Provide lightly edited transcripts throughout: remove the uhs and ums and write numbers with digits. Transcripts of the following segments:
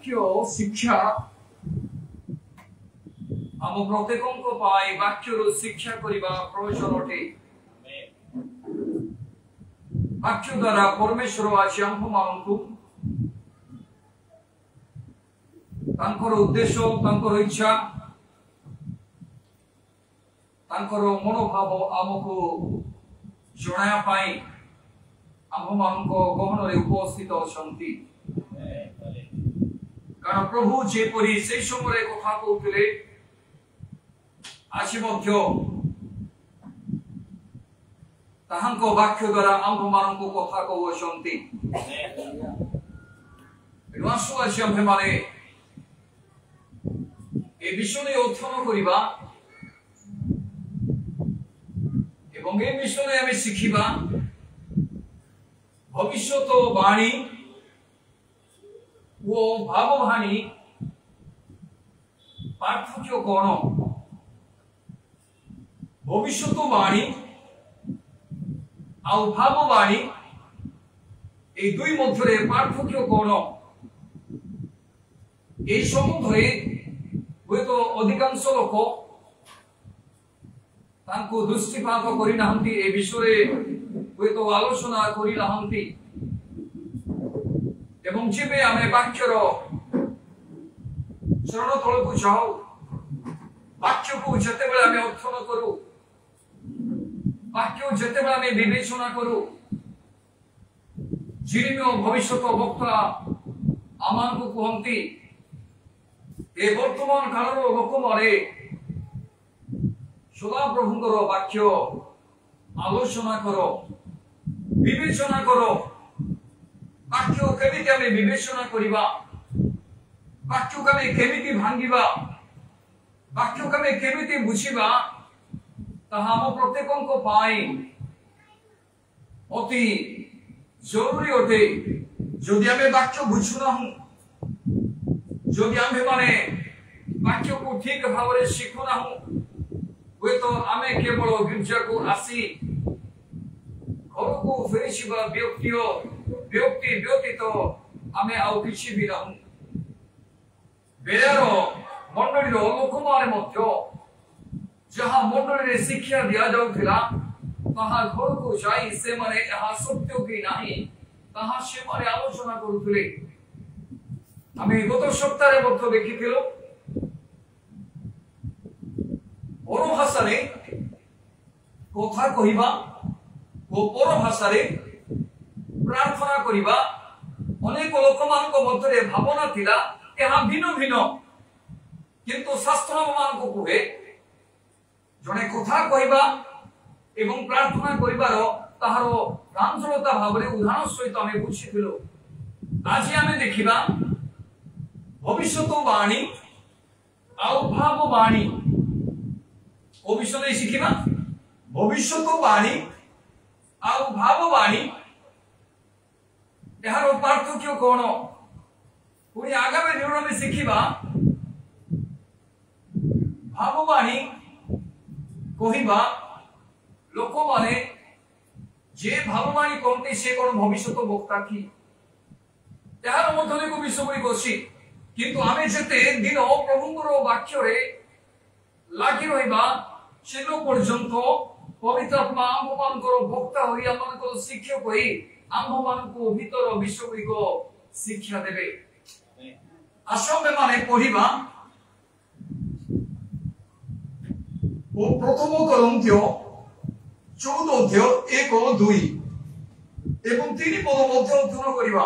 ବାକ୍ୟ ଶିକ୍ଷା ଆମ ପ୍ରତ୍ୟେକଙ୍କ ପାଇଁ ବାକ୍ୟରୁ ଶିକ୍ଷା କରିବା ପ୍ରୟୋଜନ ଅଟେ। ବାକ୍ୟ ଦ୍ୱାରା ପରମେଶ୍ୱର ଆଜି ଆମ୍ଭମାନଙ୍କୁ ତାଙ୍କର ଉଦ୍ଦେଶ୍ୟ, ତାଙ୍କର ଇଚ୍ଛା, ତାଙ୍କର ମନୋଭାବ ଆମକୁ ଜଣାଇବା ପାଇଁ ଆମ୍ଭମାନଙ୍କ ଗହଣରେ ଉପସ୍ଥିତ ଅଛନ୍ତି। କାରଣ ପ୍ରଭୁ ଯେପରି ସେହି ସମୟରେ କଥା କହୁଥିଲେ, ଆଜି ମଧ୍ୟ ତାହାଙ୍କ ବାକ୍ୟ ଦ୍ୱାରା ଆମ୍ଭମାନଙ୍କୁ କଥା କହୁଅଛନ୍ତି। ତେଣୁ ଆସୁ ଆଜି ଆମ୍ଭେମାନେ ଏ ବିଷୟରେ ଅଧ୍ୟୟନ କରିବା ଏବଂ ଏ ବିଷୟରେ ଆମେ ଶିଖିବା ଭବିଷ୍ୟତ ବାଣୀ ଓ ଭାବବାଣୀ ପାର୍ଥକ୍ୟ କଣ? ভবিষ্যৎ বাণী ଆଉ ଭାବବାଣୀ এই দুই ମଧ୍ୟରେ পার্থক্য কোন? এই সম্বন্ধে ହୁଏତ ଅଧିକାଂଶ ଲୋକ ତାଙ୍କୁ ଦୃଷ୍ଟିପାତ କରିନାହାନ୍ତି, ଏ ବିଷୟରେ ହୁଏତ ଆଲୋଚନା କରିନାହାନ୍ତି। ଏବଂ ଯେବେ ଆମେ ବାକ୍ୟର ଚରଣ ତଳକୁ ଯାଉ, ବାକ୍ୟକୁ ଯେତେବେଳେ ଆମେ ଅଧ୍ୟୟନ କରୁ, ବାକ୍ୟ ଯେତେବେଳେ ଆମେ ବିବେଚନା କରୁ, ଜିରିମିୟ ଭବିଷ୍ୟତ ବକ୍ତା ଆମମାନଙ୍କୁ କୁହନ୍ତି, ଏ ବର୍ତ୍ତମାନ କାଳର ଲୋକମାନେ ସଦାପ୍ରଭୁଙ୍କର ବାକ୍ୟ ଆଲୋଚନା କର, ବିବେଚନା କର। ବାକ୍ୟ କେମିତି ଆମେ ବିବେଚନା କରିବା, ବାକ୍ୟକୁ ଆମେ କେମିତି ଭାଙ୍ଗିବା, ବାକ୍ୟକୁ ଆମେ କେମିତି ବୁଝିବା, ତାହା ଆମ ପ୍ରତ୍ୟେକଙ୍କ ପାଇଁ ଅତି ଜରୁରୀ ଅଟେ। ଯଦି ଆମେ ବାକ୍ୟ ବୁଝୁନାହୁଁ, ଯଦି ଆମ୍ଭେମାନେ ବାକ୍ୟକୁ ଠିକ ଭାବରେ ଶିଖୁନାହୁଁ, ହୁଏତ ଆମେ କେବଳ ଗିର୍ଜାକୁ ଆସି ଘରକୁ ଫେରିଯିବା ବ୍ୟକ୍ତି ବ୍ୟତୀତ ଆମେ ଆଉ କିଛି ବି ନାହୁଁ। ବେଳାର ମଣ୍ଡଳୀର ଲୋକମାନେ ମଧ୍ୟ ଯାହା ମଣ୍ଡଳୀରେ ଶିକ୍ଷା ଦିଆଯାଉଥିଲା, ତାହା ଘରକୁ ଯାଇ ସେମାନେ ଏହା ସତ୍ୟ କି ନାହିଁ ତାହା ସେମାନେ ଆଲୋଚନା କରୁଥିଲେ। ଆମେ ଗତ ସପ୍ତାହରେ ମଧ୍ୟ ଦେଖିଥିଲୁ, ପର ଭାଷାରେ କଥା କହିବା ଓ ପର ଭାଷାରେ ପ୍ରାର୍ଥନା କରିବା ଅନେକ ଲୋକମାନଙ୍କ ମଧ୍ୟରେ ଭାବନା ଥିଲା, ଏହା ଭିନ୍ନ ଭିନ୍ନ। କିନ୍ତୁ ଶାସ୍ତ୍ରମାନଙ୍କୁ କୁହେ, ଜଣେ କଥା କହିବା ଏବଂ ପ୍ରାର୍ଥନା କରିବାର ତାହାର ପ୍ରାଞ୍ଜଳତା ଭାବରେ ଉଦାହରଣ ସହିତ ଆମେ ବୁଝିଥିଲୁ। ଆଜି ଆମେ ଦେଖିବା ଭବିଷ୍ୟତ ବାଣୀ ଆଉ ଭାବବାଣୀ। ଓ ବିଷୟରେ ଶିଖିବା ଭବିଷ୍ୟତ ବାଣୀ ଆଉ ଭାବବାଣୀ, ଏହାର ପାର୍ଥକ୍ୟ କଣ? ପୁଣି ଆଗାମୀ ଦିନରେ ଆମେ ଶିଖିବା ଭାବବାଣୀ କହିବା ଲୋକମାନେ ଯେ ଭାବବାଣୀ କହନ୍ତି, ସେ କଣ ଭବିଷ୍ୟତ ବକ୍ତା କି? ଏହାର ମଧ୍ୟରେ ଏକ ବିଷୟ ଗୁଡ଼ିକ ଅଛି। କିନ୍ତୁ ଆମେ ଯେତେ ଦିନ ପ୍ରଭୁଙ୍କର ବାକ୍ୟରେ ଲାଗି ରହିବା, ସେଦିନ ପର୍ଯ୍ୟନ୍ତ ପବିତ୍ର ଆତ୍ମା ଆମ୍ଭମାନଙ୍କର ବକ୍ତା ହୋଇ, ଆମମାନଙ୍କର ଶିକ୍ଷକ ହୋଇ ଆମ୍ଭମାନଙ୍କୁ ଭିତର ବିଷୟ ଗୁଡ଼ିକ ଶିକ୍ଷା ଦେବେ। ଆସ ଆମେମାନେ ପଢିବା ଓ ପ୍ରଥମ କରନ୍ଥୀୟ 14 ଅଧ୍ୟାୟ 1, 2 ଏବଂ 3 ପଦ ମଧ୍ୟ ଅଧ୍ୟୟନ କରିବା।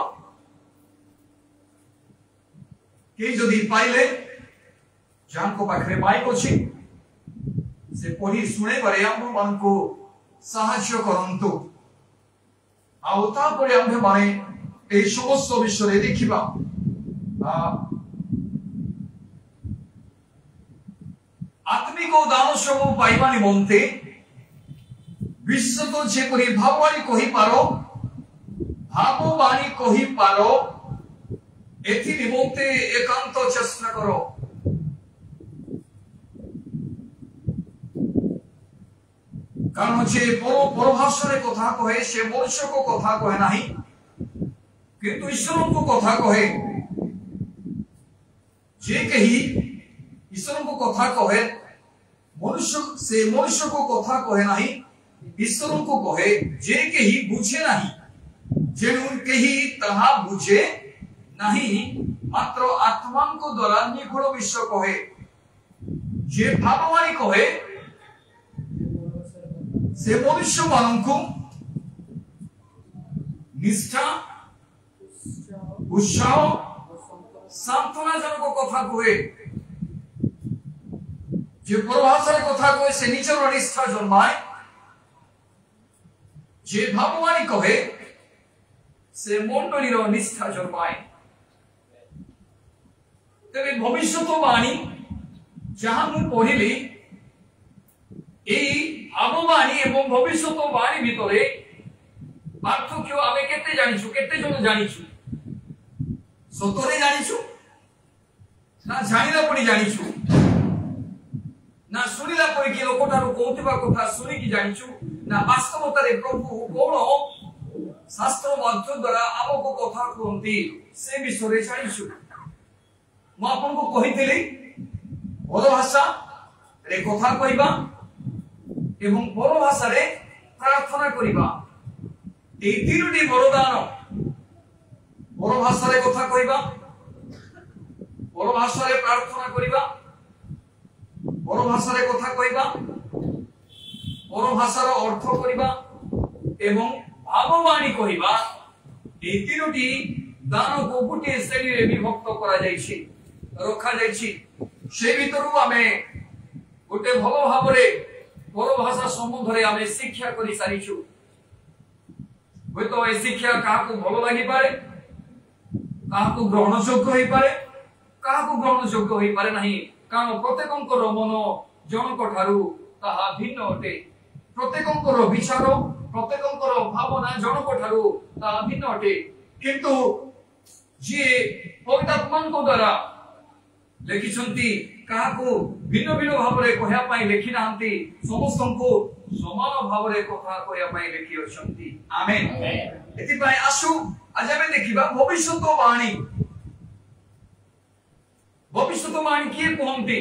କେହି ଯଦି ପାଇଲେ, ଯାହାଙ୍କ ପାଖରେ ମାଇକ୍ ଅଛି, ସେ ପଢି ଶୁଣେଇବାରେ ଆମ୍ଭମାନଙ୍କୁ ସାହାଯ୍ୟ କରନ୍ତୁ। ଆଉ ତାପରେ ଆମ୍ଭେମାନେ ଏହି ସମସ୍ତ ବିଷୟରେ ଦେଖିବା। ଆତ୍ମିକ ଦାନ ସବୁ ପାଇବା ନିମନ୍ତେ ବିଶେଷତଃ ଯେପରି ଭାବବାଣୀ କହିପାର, ଏଥି ନିମନ୍ତେ ଏକାନ୍ତ ଚେଷ୍ଟା କର। କାରଣ ଯେ ପରଭାଷାରେ କଥା କହେ, ସେ ମନୁଷ୍ୟକୁ କଥା କହେ ନାହିଁ, କିନ୍ତୁ ଈଶ୍ୱରଙ୍କୁ କଥା କହେ। जे कही ईश्वर को कथा कहे मनुष्य से मनुष्य को कथा कहे नहीं ईश्वर को कहे जे कही बुझे नहीं जेणु कही तहा बुझे नहीं मात्र आत्मा को द्वारा निगूढ़ विषय कहे जे भाववाणी कहे से मनुष्य मानू निष्ठा उत्साह सांत्वना जनक कथा कहे जे परभाषार कथा कहे से निजर निष्ठा जन्माय जे भाववाणी कहे से मंडलीर निष्ठा जन्माय तेरे भविष्यवाणी जहां मु पढ़िली भाववाणी एवं भविष्यवाणी भितरे पार्थक्य आमे केते जानिछु केते जन जानिछु सतरे जानिछु ना जानिला पड़ी जानिछु ना सुनिला पड़ी कि लोकटारू कहतिबा कथा सुनि कि जानिछु ना वास्तवतारे प्रभु कोन शास्त्र माध्यम द्वारा आमको कथा कहंती से विषय जानिछु मु आपनको कहितली बोल भाषा रे कथा कहबा एवं बोल भाषा रे प्रार्थना करिबा ए तीनोटी वरदान बोल भाषा रे कथा कहबा बोल भाषा रे प्रार्थना करिबा बोल भाषा रे कथा कहबा बोल भाषार अर्थ करिबा एवं भाववाणी कहबा ए तीनोटी दान को गोटे श्रेणी रे विभक्त करा जायछि रखा जायछि से भितरु आमे गोटे भल भाव रे बोल भाषा संबंध रे आमे शिक्षा करि सारिछु होय तो ए शिक्षा काहा को भल लागि पारे काहा को ग्रहण योग्य होई पारे काहा को ग्रहण योग्य होई पारे नाही कारण प्रत्येकंकर मन जनक ठारू ताहा भिन्न अटे प्रत्येकंकर विचार प्रत्येकंकर भावना जनक ठारू ताहा भिन्न अटे किंतु जे पवित्रात्मा द्वारा लेखिछंती काहा को भिन्न भिन्न भाव रे कहया पाई लेखि नांती समस्त को समान भाव रे कथा कहया पाई लेखि अछंती आमेन एति पाई आसु आज हमें देखिबा भविष्यवाणी भविष्यवाणी किए कहंती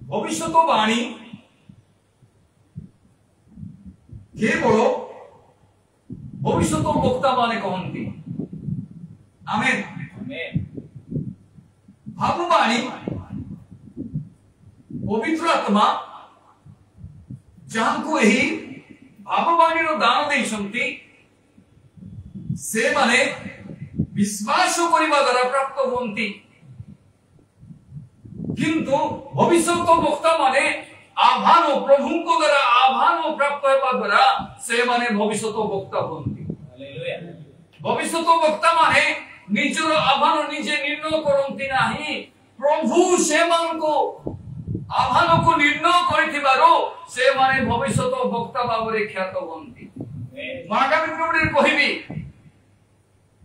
भविष्यवाणी केवल भविष्यत वक्ता माने कहंती आमेन भाववाणी पवित्र आत्मा जहां को यही भाववाणी रो दान देइछंती से माने विश्वास करिबा द्वारा प्राप्त होंती किंतु भविष्यत वक्ता माने आह्वान प्रभु को द्वारा आह्वान प्राप्त होबा द्वारा से माने भविष्यत वक्ता होंती हालेलुया भविष्यत वक्ता माने निजर आह्वान निजे निर्णय करंती नाही प्रभु से मान को आह्वान को निर्णय करिथिबारो से माने भविष्यत वक्ता भाବରେ ख्यात होंती महागामी प्रभु कहिबी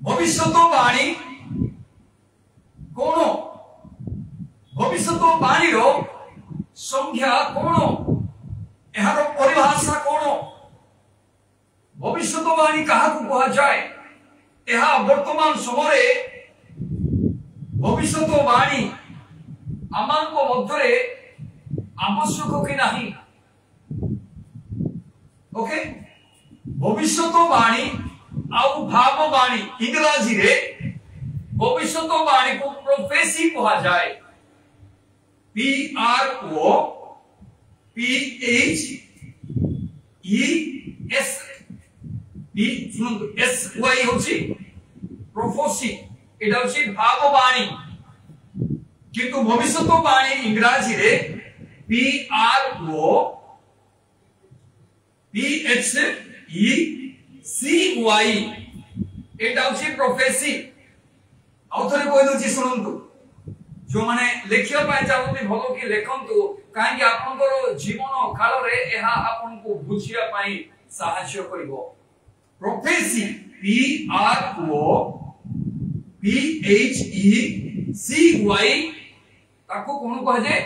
भविष्यवाणी कोन भविष्यवाणी रो संख्या कोन एहार परिभाषा कोन भविष्यवाणी काहा को कहा जाय एहा वर्तमान समय भविष्यवाणी आमानको मध्यरे आवश्यक कि नहीं ओके भविष्यवाणी आउ भाववाणी इंग्रजी रे भविष्यवाणी को प्रोफेसी कहा जाए P R O P H E S P सुनंतु S Y होची प्रोफेसी एटा होची भाववाणी किंतु भविष्यवाणी इंग्रजी रे P R O P H E CY एटा होची प्रोफेसी आउथरे कोइ दोची सुनंतु जो माने लेखिया पाए चाहते भलो कि लेखंतु काहे कि आपनकर जीवन काल रे एहा आपन को बुझिया पाई सहाय्य करिवो prophecy P R O P H E C Y ताको कोन कह जे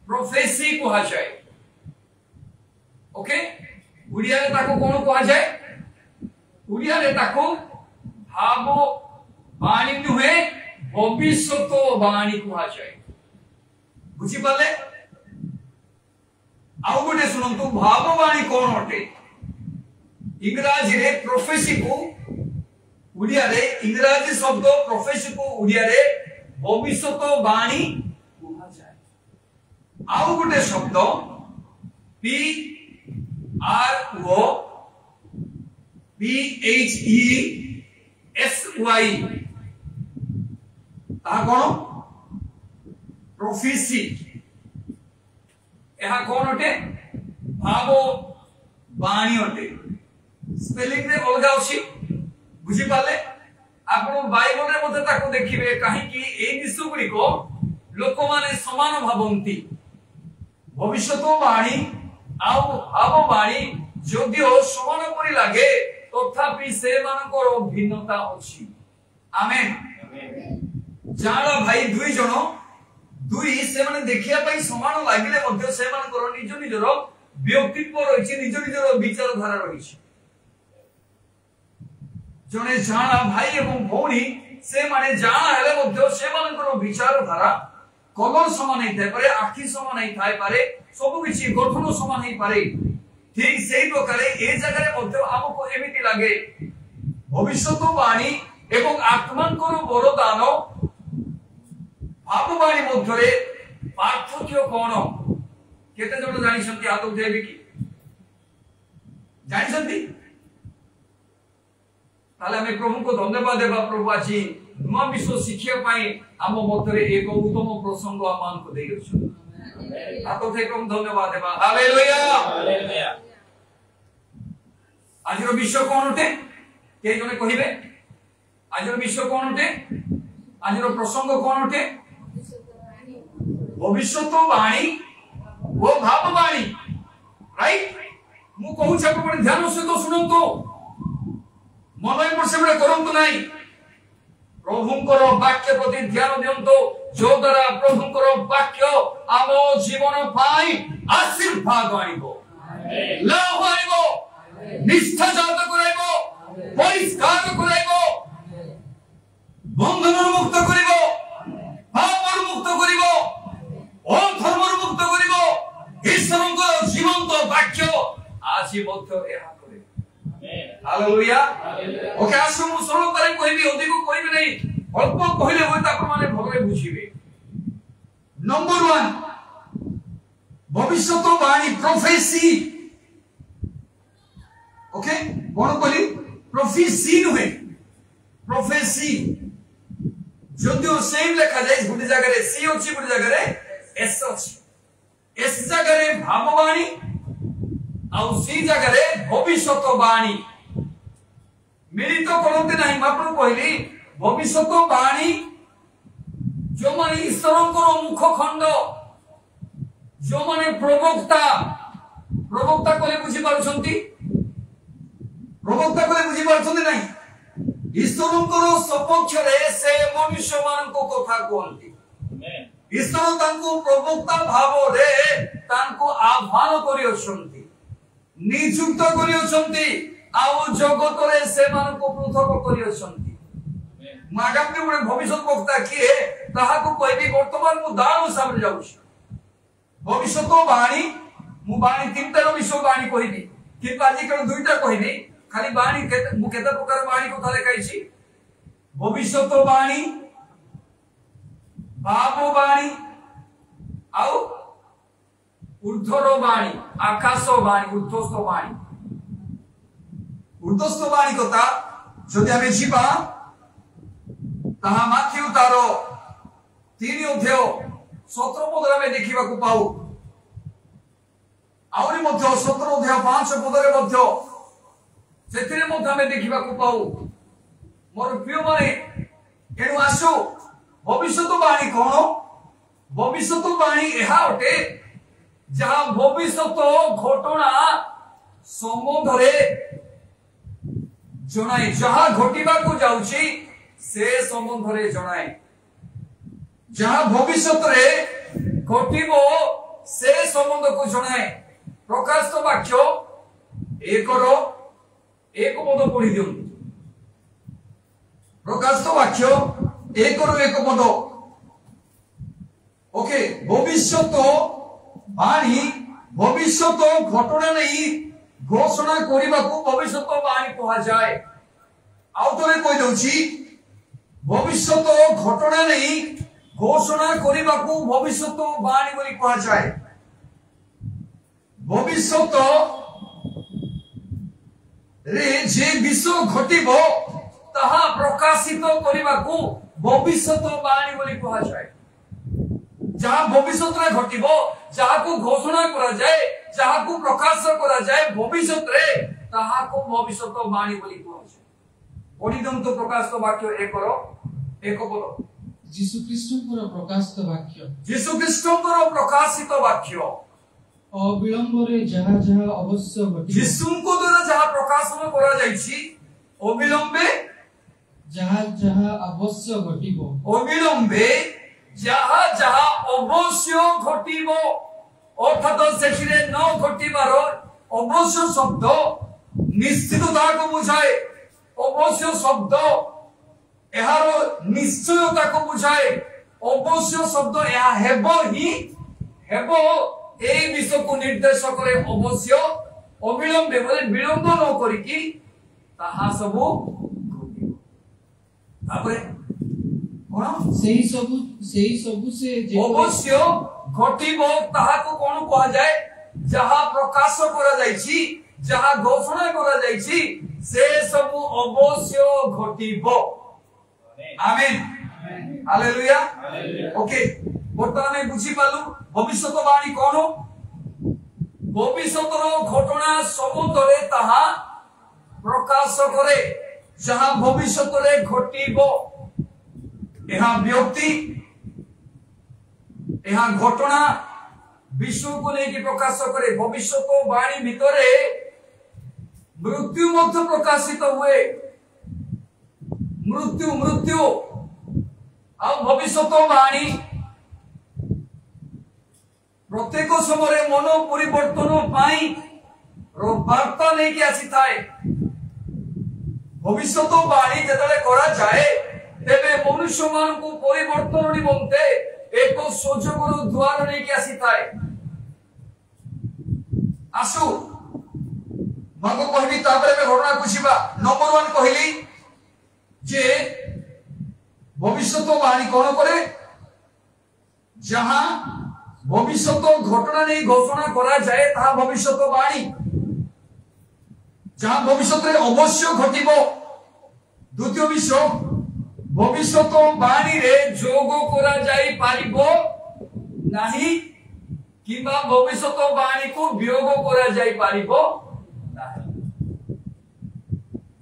प्रोफेसी कहा जाय ओके उड़िया रे ताको कोन कहा जाय उड़िया रे ताको बाणी नुहे भविष्यत बाणी कुहा जाए बुझी पाले आउ गोटे सुनंतु भाववाणी कौन अटे इंग्राजी रे प्रोफेसी को उड़िया रे इंग्राजी शब्द प्रोफेसी को उड़िया रे भविष्यत बाणी कुहा जाए आउ गोटे शब्द P R O P H E S Y ता कोन प्रोफेसी यह कौन अटे भाव बाणी अटे स्पेलिंग रे अलगा अछि बुझी पाले आपण बाइबल रे मते ताको देखिबे काहे कि ए विषय गुडी को लोक माने समान भाबंती भविष्यत बाणी आ भाव बाणी जदिओ समान परि लागे तथापि से मानकर भिन्नता अछि आमेन जाना भाई दुई जण दुई से माने देखिया पई समान लागिले मध्य से मानकर निज निजर व्यक्तित्व रहिछि निज निजर विचारधारा रहिछि जने जाना भाई एवं भौणी से माने जाना हेले मध्य से मानकर विचारधारा कलर समान नहीं थाई पारे आखि समान नहीं थाई पारे सब किछि गठन समान नहीं पारे ठीक सेही प्रकार ए जगह रे मध्य हमको एमिति लागे भविष्यत बाणी एवं आत्मांकर वरदान भाववाणी मध्य पार्थक्य कौन केते जण जानि छथि आदौ देबी की जानि छथि ताले हमें प्रभु को धन्यवाद देबा प्रभु आछि नुआ विश्व शिक्षा पाई हम मध्य एक उत्तम प्रसंग आमान को देइ अछि आदौ थे प्रभु धन्यवाद देबा हालेलुया हालेलुया आज रो विश्व कोन उठे के जने कहिबे आज रो विश्व कोन उठे आज रो प्रसंग कोन उठे भविष्यत बाणी वो भाववाणी राइट मु कहू छ आपण ध्यान से तो सुनंतो मन पर से बड़े करंतु नाही प्रभुंकर वाक्य प्रति ध्यान दियंतो जो द्वारा प्रभुंकर वाक्य आम जीवन पाई आशीर्वाद आनिबो लाभ आनिबो निष्ठा जात कराइबो परिष्कार कराइबो बंधन मुक्त करिबो पाप मुक्त करिबो धर्म मुक्त करिबो ईश्वरक जीवंत वाक्य आज मध्य एहा करे हालेलुया ओके आसु मु सरल करे कहबी अधिक कहबी नै अल्प कहले होय त माने भगरे बुझिबे नंबर 1 भविष्यत बाणी प्रोफेसी ओके कोन कहली प्रोफेसी नुहे प्रोफेसी जदियो सेम लिखा जाय गुडी जगह रे सी अछि गुडी जगह रे एस अछि एस जगह रे भाववाणी आ सी जगह रे भविष्यत बाणी मिलित करते नाही मापन कहली भविष्यत बाणी जो माने ईश्वरंकर मुख खंड जो माने प्रवक्ता प्रवक्ता कहले बुझी पारुछंती प्रवक्ता कहले बुझी पारुछंती नाही ईश्वरंकर सपक्ष रे से मनुष्य मानको कथा कहंती ईश्वर तांको प्रवक्ता भाव रे तांको आह्वान करि अछंती नियुक्त करि अछंती आउ जगत रे से मानको पृथक करि अछंती मागामी गुणे भविष्यत वक्ता किए ताहा को कहबी वर्तमान मु दान सामने जाउछि भविष्यत बाणी मु बाणी तीनटा विषय बाणी कहबी कि पाजी कर दुईटा कहबी खाली बाणी मु केता प्रकार बाणी को थाले कहछि भविष्यत बाणी भाववाणी आउ ऊर्ध्वर वाणी आकाश वाणी ऊर्ध्वस्थ वाणी ऊर्ध्वस्थ वाणी कथा जदि आमे जीवा ताहा माथ्यू तारो 3 अध्याय 17 पदरे में देखिबा को पाऊ आउरी मध्य 17 अध्याय 5 पदरे मध्य सेतिरे मध्य हमें देखिबा को पाऊ मोर प्रिय माने एनु आसो भविष्यत बाणी कौन भविष्यत बाणी एहा अटे जहां भविष्यत घटना संबंध रे जणाए जहां घटिबा को जाउची से संबंध रे जणाए जहां भविष्यत रे घटिबो से संबंध को जणाए प्रकाशित वाक्य 1 पद पढ़ी दियंतु प्रकाशित वाक्य 1 पद ओके भविष्यत बाणी भविष्यत घटना नहीं घोषणा करने को भविष्यत बाणी कहा जाए आउ थे कही दउची भविष्यत घटना नहीं घोषणा करने को भविष्यत बाणी बोली कहा जाए भविष्यत रे जे विषय घटिबो ताहा प्रकाशित करने को भविष्यत बाणी बोली कहा जाए जहाँ भविष्यत रे घटिबो जहाँ को घोषणा करा जाए जहाँ को प्रकाश करा जाए भविष्यत रे ताहा को भविष्यत बाणी बोली कहा जाए पढ़िदम तो प्रकाशित वाक्य 1 पद जीशु ख्रीष्टଙ୍କର ପ୍ରକାଶିତ ବାକ୍ୟ जीशु ଖ୍ରୀଷ୍ଟଙ୍କର ପ୍ରକାଶିତ ବାକ୍ୟ ଅବିଳମ୍ବରେ ଯାହା ଯାହା ଅବଶ୍ୟ ଘଟିବ ଯୀଶୁଙ୍କ ଦ୍ୱାରା ଯାହା ପ୍ରକାଶନ କରା ଯାଇଛି ଅବିଳମ୍ବେ ଯାହା ଯାହା ଅବଶ୍ୟ ଘଟିବ ଅବିଳମ୍ବେ ଯାହା ଯାହା ଅବଶ୍ୟ ଘଟିବ ଅର୍ଥାତ ସେଥିରେ ନ ଘଟିବାର ଅବଶ୍ୟ ଶବ୍ଦ ନିଶ୍ଚିତତାକୁ ବୁଝାଏ ଅବଶ୍ୟ ଶବ୍ଦ ଏହାର ନିଶ୍ଚୟତାକୁ ବୁଝାଏ ଅବଶ୍ୟ ଶବ୍ଦ ଏହା ହେବ ହିଁ ହେବ এই বিষয়କୁ ନିର୍ଦ୍ଦେଶ କରେ ଅବଶ୍ୟ ଅବିଳମ୍ବେ ବୋଲେ ବିଳମ୍ବ ନ କରିକି ତାହା ସବୁ ଘଟିବ ତାପରେ କଣ ସେହି ସବୁ ସେ ଅବଶ୍ୟ ଘଟିବ ତାହାକୁ କଣ କୁହାଯାଏ ଯାହା ପ୍ରକାଶ କରାଯାଇଛି ଯାହା ଘୋଷଣା କରାଯାଇଛି ସେ ସବୁ ଅବଶ୍ୟ ଘଟିବ ଆମେନ୍ ହାଲେଲୁୟା ଓକେ ବର୍ତ୍ତମାନ ବୁଝି ପାଲୁ भविष्यवाणी कौन भविष्य घटना समुद्रे ताहा प्रकाश करे जहां भविष्य घटिबो यहाँ व्यक्ति यहाँ घटना विश्व को लेकिन प्रकाश करे भविष्यवाणी भितरे मृत्यु मध्य प्रकाशित हुए मृत्यु मृत्यु आ भविष्यवाणी प्रत्येक समय मन परिवर्तन वार्ता नहीं आसी थाए भविष्यवाणी जेतले करा जाए तेबे मनुष्य मान को परिवर्तन निमंते एक सुजोगर द्वार नहीं आसी थाए आसु मको कहबी तापरे में घटना बुझिबा नंबर 1 कहली जे भविष्यवाणी कौन करे जहां भविष्य घटना नहीं घोषणा करा जाए ता भविष्यवाणी जहां भविष्य अवश्य घटिबो द्वितीय विषय भविष्यवाणी रे जोग करा जाई पारिबो नाही किबा भविष्यवाणी को वियोग करा जाई पारिबो नाही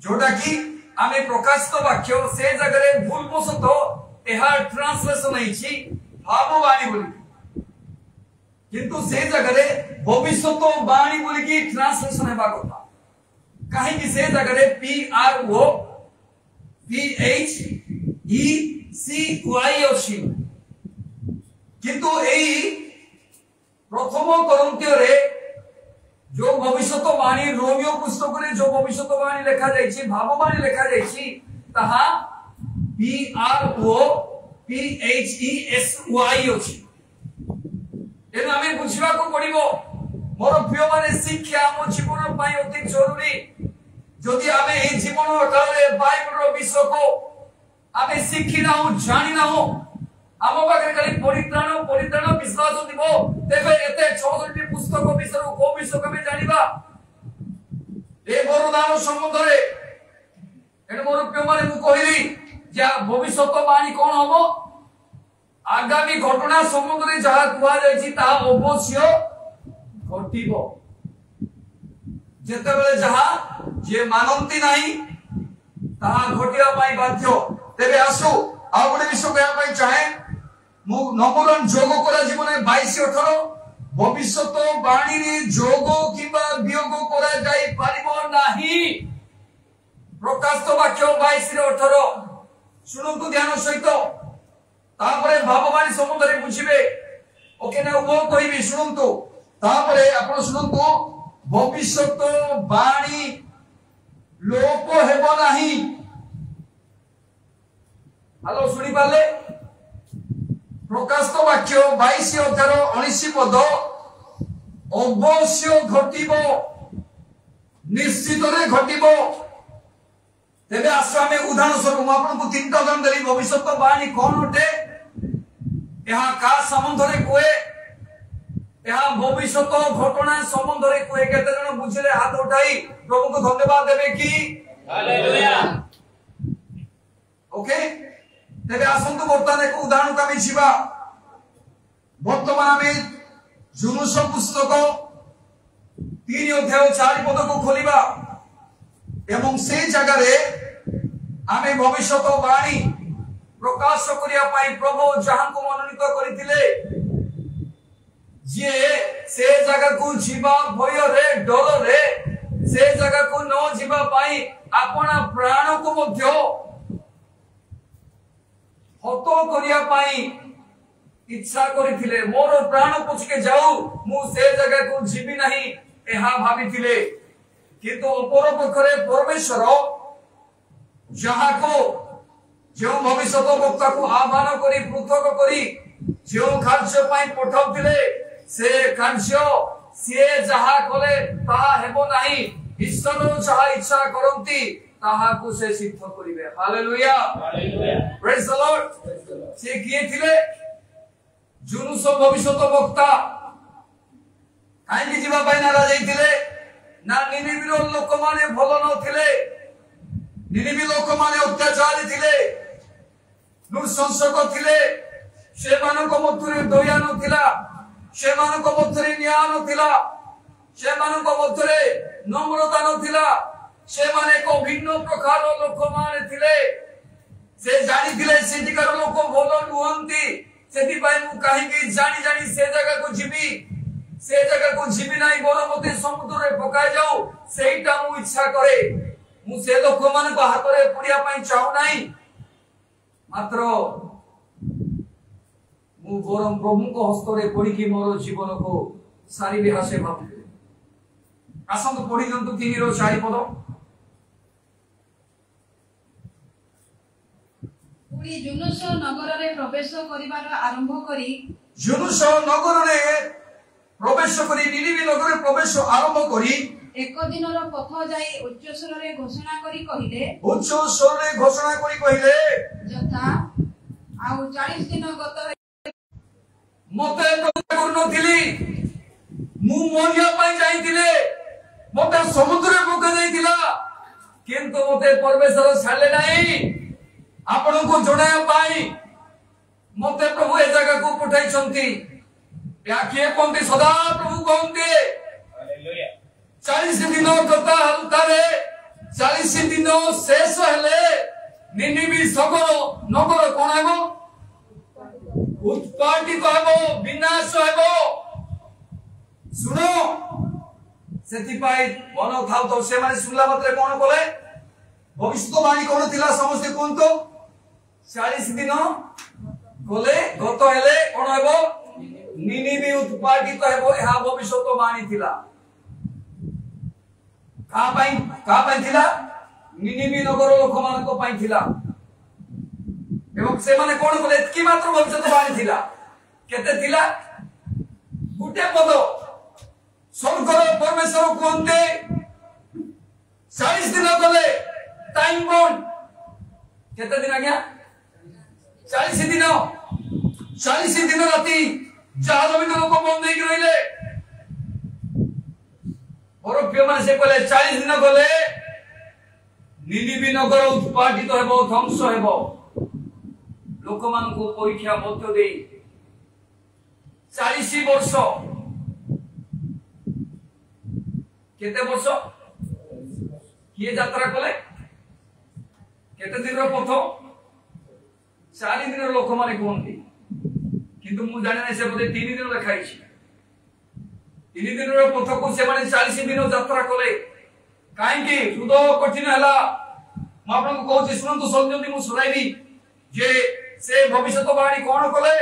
जोटा कि आमे प्रकाशित वाक्य से जगह रे भूल बसत एहा ट्रांसलेशन होईछि भाववाणी बोली किंतु से जगह रे भविष्यवाणी बोली की ट्रांसलेशन हेबा कथा काहे कि से जगह रे PRO PHECY किंतु एई प्रथम कोरिन्थियो रे जो भविष्यवाणी रोमियो पुस्तक रे जो भविष्यवाणी लिखा जायछि भाववाणी लिखा जायछि ताहा PRO PHESY अछि एनु आमे बुझिबा को पड़िबो मोर प्रिय माने शिक्षा मो जीवन पई अति जरूरी जदि आमे ए जीवन काल रे बाइबल रो विषय को आमे शिखि ना हो जानि ना हो आम पाखे खाली परित्राण विश्वास दिबो तेबे एते 6टी पुस्तक विषय को विषय कमे जानिबा ए वरदान संबंध रे एनु मोर प्रिय माने मु कहिली जे भविष्यवाणी कोन हबो आगामी घटना संबंध जहाँ कह अवश्य घटिबो जेतेबेले जहाँ जे मानंती नहीं ताहा घटिया पाई बाध्य तेबे आसु आ गोटे विषय कहया पाई चाहे मु नंबर 1 जोग करा जीवन 22-18 भविष्यवाणी रे जोग किबा वियोग करा जाई पारिबो नाही प्रकाशित वाक्य 22-18 सुनंतु ध्यान सहित तापरे भाववाणी संबंध रे बुझिबे ओके ना वो कहबी सुनंतु तापरे आपण सुनंतु भविष्यवाणी लोप हेबो नाही हेलो शुणी पाले प्रकाशित वाक्य 22 अध्याय 19 पद अवश्य घटिब निश्चित घटिब। तेरे आस आम उदाहरण स्वरूप आपको 3 उदाहरण देली भविष्यवाणी कौन अटे यहाँ का संबंध रे कोए यहाँ भविष्य घटना संबंध रे कोए केते जण बुझिले हाथ उठाई प्रभु को धन्यवाद देबे की हालेलुया। ओके तेरे आसंतु वर्तमान एक उदाहरण का मिछिबा वर्तमान आमे जुनुस पुस्तक 3 अध्याय 4 पद को खोलिबा एवं से जगह रे आमे भविष्यवाणी प्रकाश करिया पाई प्रभु जहां को मनोनीत करिथिले जे से जगह को जीवा भय रे डर रे से जगह को न जीवा पाई अपना प्राण को मध्य हत करिया पाई इच्छा करिथिले मोर प्राण पुछके जाऊ मु से जगह को जीवी नहीं एहा भाबिथिले किंतु अपर पक्षरे परमेश्वर जहां को जो भविष्य वक्ता को आह्वान करी पृथक करी जो कार्य पाई पठाउथिले से कार्य से जहा कले ताहा हेबो नाही ईश्वर जहा इच्छा करंती ताहा को से सिद्ध करिवे। Hallelujah hallelujah praise the Lord. से किए थिले जुनुस भविष्य वक्ता काई जीवा पाई नाराज जाईथिले ना निनिबिर लोक माने भलो नथिले निनिबि लोक माने अत्याचारी थिले नृशंसक थिले सेमानक मध्यरे दया नथिला सेमानक मध्यरे न्याय नथिला सेमानक मध्यरे नम्रता नथिला सेमाने को भिन्न प्रकार लोक माने थिले से जानि थिले सेटिकार लोक भलो नुहंती सेति पाई मु काहे कि जानि जानि से जगह को जीवी से जगह को जीवी नाही बोलो मते समुद्र रे पकाय जाऊ सेइटा मु इच्छा करे मु से लोक मान को हाथ रे पुरिया पाई चाहू नाही मात्र मु बरम प्रभु को हस्त रे पड़ी कि मोर जीवन को सारी विहासे भाबुले। आसंत पढ़ी जंतु 3 रो 4 पद पुरी जुनुस नगर रे प्रवेश करिवार आरंभ करी जुनुस नगर रे प्रवेश करी निनिबी नगर रे प्रवेश आरंभ करी एक दिन रो पथ जाई उच्च स्वर रे घोषणा करी कहिले उच्च स्वर रे घोषणा करी कहिले जथा आउ 40 दिन गत मते करनो थिली मु मोनिया पाई जाईतिले मते समुद्र रे पका जाईतिला किंतु मते परमेश्वर छाले नाही आपण को जोड़ाया पाई मते प्रभु ए जगह को पठाई छंती या के कोंती सदा प्रभु कोंती हालेलुया 40 दिन गता हलतारे 40 दिन शेष हेले निनिबी सगर नगर कोन हेबो उत्पादित हेबो विनाश हेबो सुनो सेति पाई मन थाउ तो से माने सुनला मात्रे कोन बोले भविष्यवाणी कोन थिला समस्त कोन तो 40 दिन गले गत हेले कोन हेबो निनिबी उत्पादित हेबो एहा भविष्यवाणी थिला का पाई थिला निनिबी नगर लोक मान को पाई थिला एवं से माने कोन बोले एतकी मात्र भविष्यवाणी थिला केते थिला गुटे पद स्वर्गर परमेश्वर कोनते 40 दिन गले टाइम बॉन्ड केते दिन आज्ञा 40 दिन राती जहाज में लोक बंद होई रहिले और प्रिय माने से कहले 40 दिन गले निनिबी नगर उत्पादित हेबो ध्वंस हेबो लोक मान को परीक्षा मध्य देई 40 वर्ष केते वर्ष किए यात्रा कले केते दिन रो पथ 4 दिन रो लोक माने कोनती किंतु मु जाने नै से बोले 3 दिन लिखाई छी 3 दिन रो पथ को से माने 40 दिन यात्रा कले काहे कि सुदो कठिन हला म आपन को कहू छी सुनंतु समझंती मु सुनाइबी जे से भविष्यवाणी कोन कले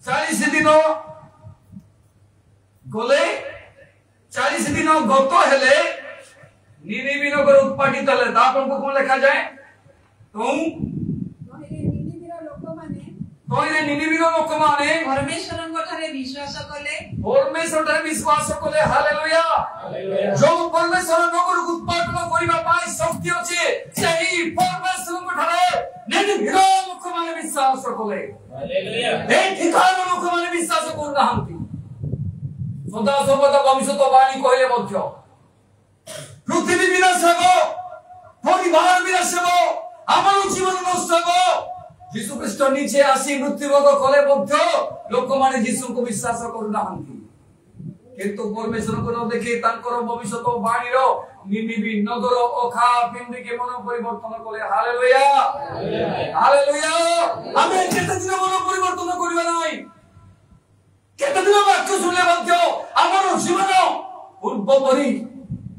40 दिन गले 40 दिन गत हेले निनिबी नगर उत्पादित हेले तापन को कोन लिखा जाए तुम तोइरे निनिबिर लोक माने परमेश्वरଙ୍କ ଠାରେ ବିଶ୍ୱାସ କଲେ परमेश्वर ठारे विश्वास कले हालेलुया जो परमेश्वर नगर उत्पादन करिबा पाई शक्ति अछि सेही परमेश्वर ठारे निनिबिर लोक माने विश्वास कले हालेलुया ए ठिकाना लोक माने विश्वास करनाहंती सदा सर्वदा भविष्यवाणी कहले मध्य पृथ्वी विनाश हो परिवार विनाश हो आमार जीवन नष्ट हो यीशु ख्रीष्ट नीचे आसी मृत्युभोग कले मध्य लोक माने यीशु को विश्वास करनाहंती किंतु परमेश्वर को न देखि तांकर भविष्यवाणी रो निनिबी नगर ओखा पिंडी के मन परिवर्तन कले हालेलुया हालेलुया आमे केते दिन मन परिवर्तन करिबा नाही केते दिन वाक्य सुनले मध्य आमार जीवन पूर्व परि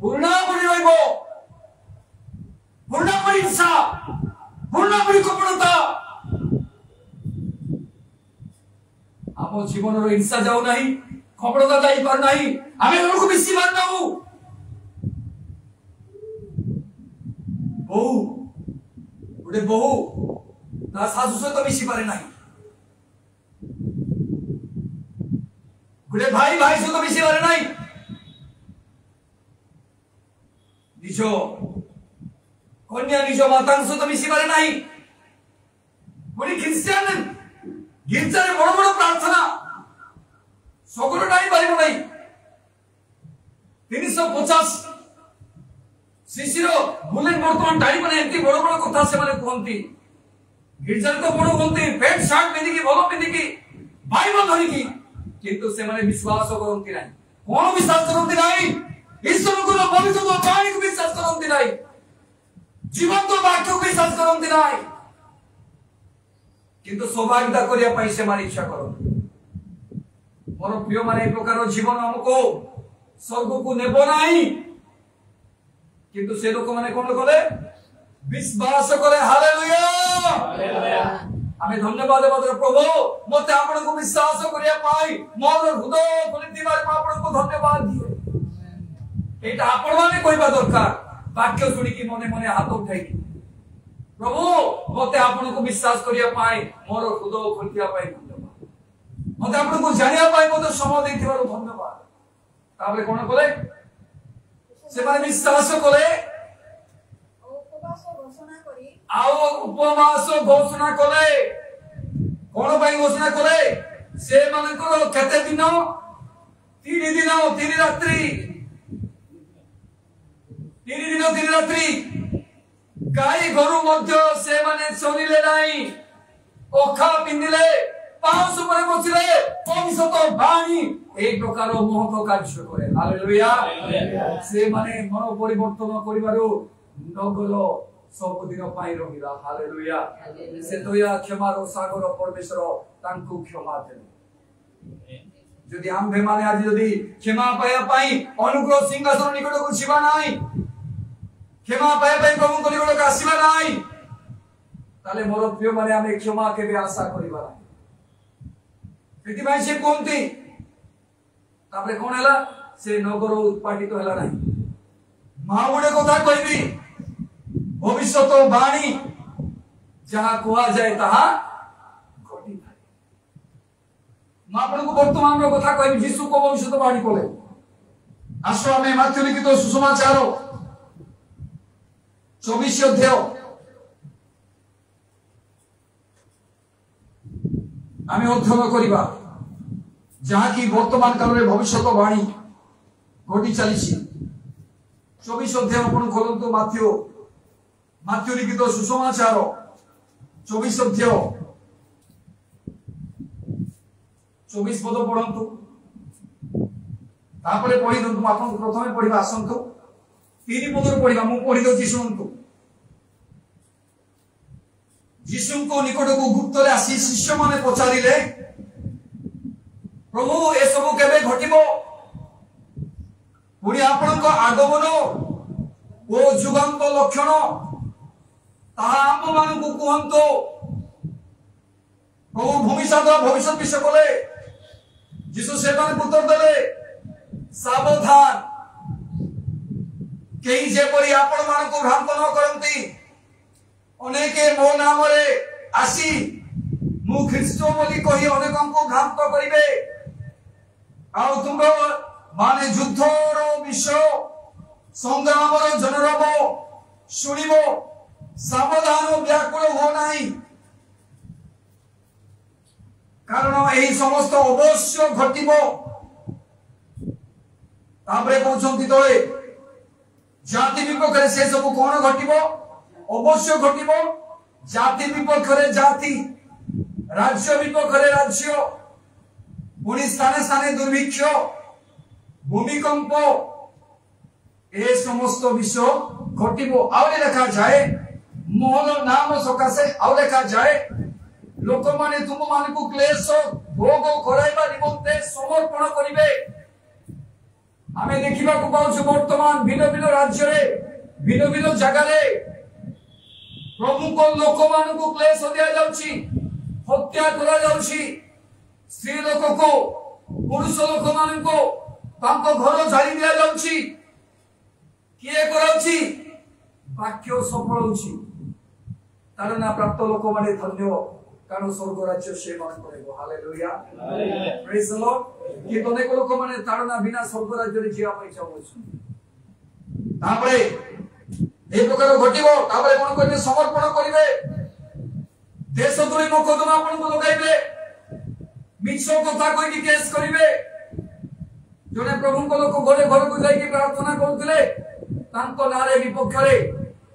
पूर्ण परि रहइबो पूर्ण परि इच्छा पूर्ण परि कपड़ता आम जीवन रो इच्छा जाऊ नाही कपड़ता जाई पार नाही आमे लोक बेसी मार नाउ बहु उडे बहु ता सासु सहित मिसी पारे नाही गुडे भाई भाई सहित मिसी पारे नाही निजो कन्या निजो माता सहित मिसी पारे नाही गुडे ख्रिस्टियन गिरजारे बड़ बड़ प्रार्थना सकल टाइम पारिब नाही 350 शिशिर बुलेट बर्तमान टाइम माने एंती बड़ बड़ कथा से माने कहंती गिरजारे तो बड़ कहंती पेट शर्ट पिंदी की भलो पिंदी की बाइबल धरि की किंतु से माने विश्वास करंती नाही कोन विश्वास करंती नाही ईश्वर को भविष्य वाणी को विश्वास करंती नाही जीवन तो वाक्य को विश्वास करंती नाही किंतु सौभाग्यता करिया पाई से माने इच्छा करंती मोर प्रिय माने एक प्रकार जीवन हमको स्वर्ग को नेबो नाही किंतु से लोक माने कोन कले विश्वास करे हालेलुया हालेलुया आमे धन्यवाद देबो प्रभु मते आपण को विश्वास करिया पाई मोर हृदय खोली दिबार आपण को धन्यवाद दिए एटा आपण माने कहबा दरकार वाक्य सुनी की मने मने हाथ उठाई प्रभु मते आपण को विश्वास करिया पाई मोर हृदय खोलिया पाई मते आपण को जानिया पाई मते समय देथिबार धन्यवाद ताबले कोन कले से माने विश्वास कले उपवास घोषणा कले कोन पाई घोषणा कले से मानकर केते दिन 3 दिन 3 रात्रि 3 दिन 3 रात्रि गाई गरु मध्य से माने चलिले नाही ओखा पिंदिले पांच ऊपर बसिले भविष्यत बाणी एक प्रकार महत्व कार्य करे हालेलुया से माने मन परिवर्तन करिबारो नगर सब दिन पाई रहिला हालेलुया से तोया क्षमार सागर परमेश्वर तांकु क्षमा देले जदि हम बेमाने आज जदि क्षमा पाया पाई अनुग्रह सिंहासन निकट को छिबा नाही क्षमा पाया पाई प्रभु को निकट को आसीबा नाही ताले मोर प्रिय माने हम क्षमा के भी आशा करिबा नाही सेति भाई से कोनती तापरे कोन हला से नगर उत्पादित हला नाही मा गुडे कथा कहबी भविष्यत बाणी जहां कुआ जाए तहा घटी थाए मा आपण को वर्तमान रो कथा कहबी यीशु को भविष्यत बाणी कोले आसो हमें माथ्यु लिखित सुसमाचार 24 अध्याय आमे अध्ययन करिबा जहां की वर्तमान काल रे भविष्यत बाणी घटी चलीछि 24 अध्याय आपण खोलंतु माथ्यु लिखित सुसमाचार 24 अध्याय 24 पद पढंतु तापरे पढि दंतु आपण प्रथमे पढिबा आसंतु 3 पदर पढिबा मु पढि दउछि सुनंतु यीशु को निकट को गुप्त रे आसी शिष्य माने पचारिले प्रभु ए सब केबे घटिबो पुरी आपण को आगमन ओ जुगांत लक्षण ताहा हम मान को कहंतो प्रभु भविष्य विषय कोले यीशु से माने उत्तर देले सावधान केही जे परी आपण मान को भ्रांत न करंती अनेके मो नाम रे आसी मु ख्रीष्ट बोली कही अनेकଙ୍କୁ भ्रांत करिवे आउ तुम माने युद्धर विषय संग्रामर जनरब शुणिबो सावधान व्याकुल हो नहीं कारण यही समस्त अवश्य घटिबो तापरे कहउछंती तळे जाति विपक्ष से सब कोन घटिबो अवश्य घटिबो जाति विपक्ष जाति राज्य विपक्ष राज्य पुणी स्थाने स्थाने दुर्भिक्ष भूमिकंप ए समस्त विषय घटिबो आउरे देखा जाए मोहन नाम सकाशे आउ देखा जाए लोक माने तुम मान को क्लेश भोग कराइबा निमंते समर्पण करिवे आमे देखिबा को पाउछु वर्तमान भिन्न भिन्न राज्य रे भिन्न भिन्न जगह रे प्रभु को लोक मान को क्लेश दिया जाउची हत्या करा जाउची स्त्री लोक को पुरुष लोक मान को तांको घर जारी दिया जाउची किए कराउची वाक्य सफल होची तारना प्राप्त लोक माने धन्य कारण स्वर्ग राज्य से मान करेगो हालेलुया प्रेज द लॉर्ड कि अनेक लोक माने तारना बिना स्वर्ग राज्य रे जिया पई चाहउछु तापरे ए प्रकार घटिबो तापरे कोन करिवे समर्पण करिवे देश दुरी मोकदमा आपन को लगाइबे मिछो कथा कोइ कि केस करिवे जने प्रभु को लोक घरे घर को जाई कि प्रार्थना करथिले तांको नारे विपक्ष रे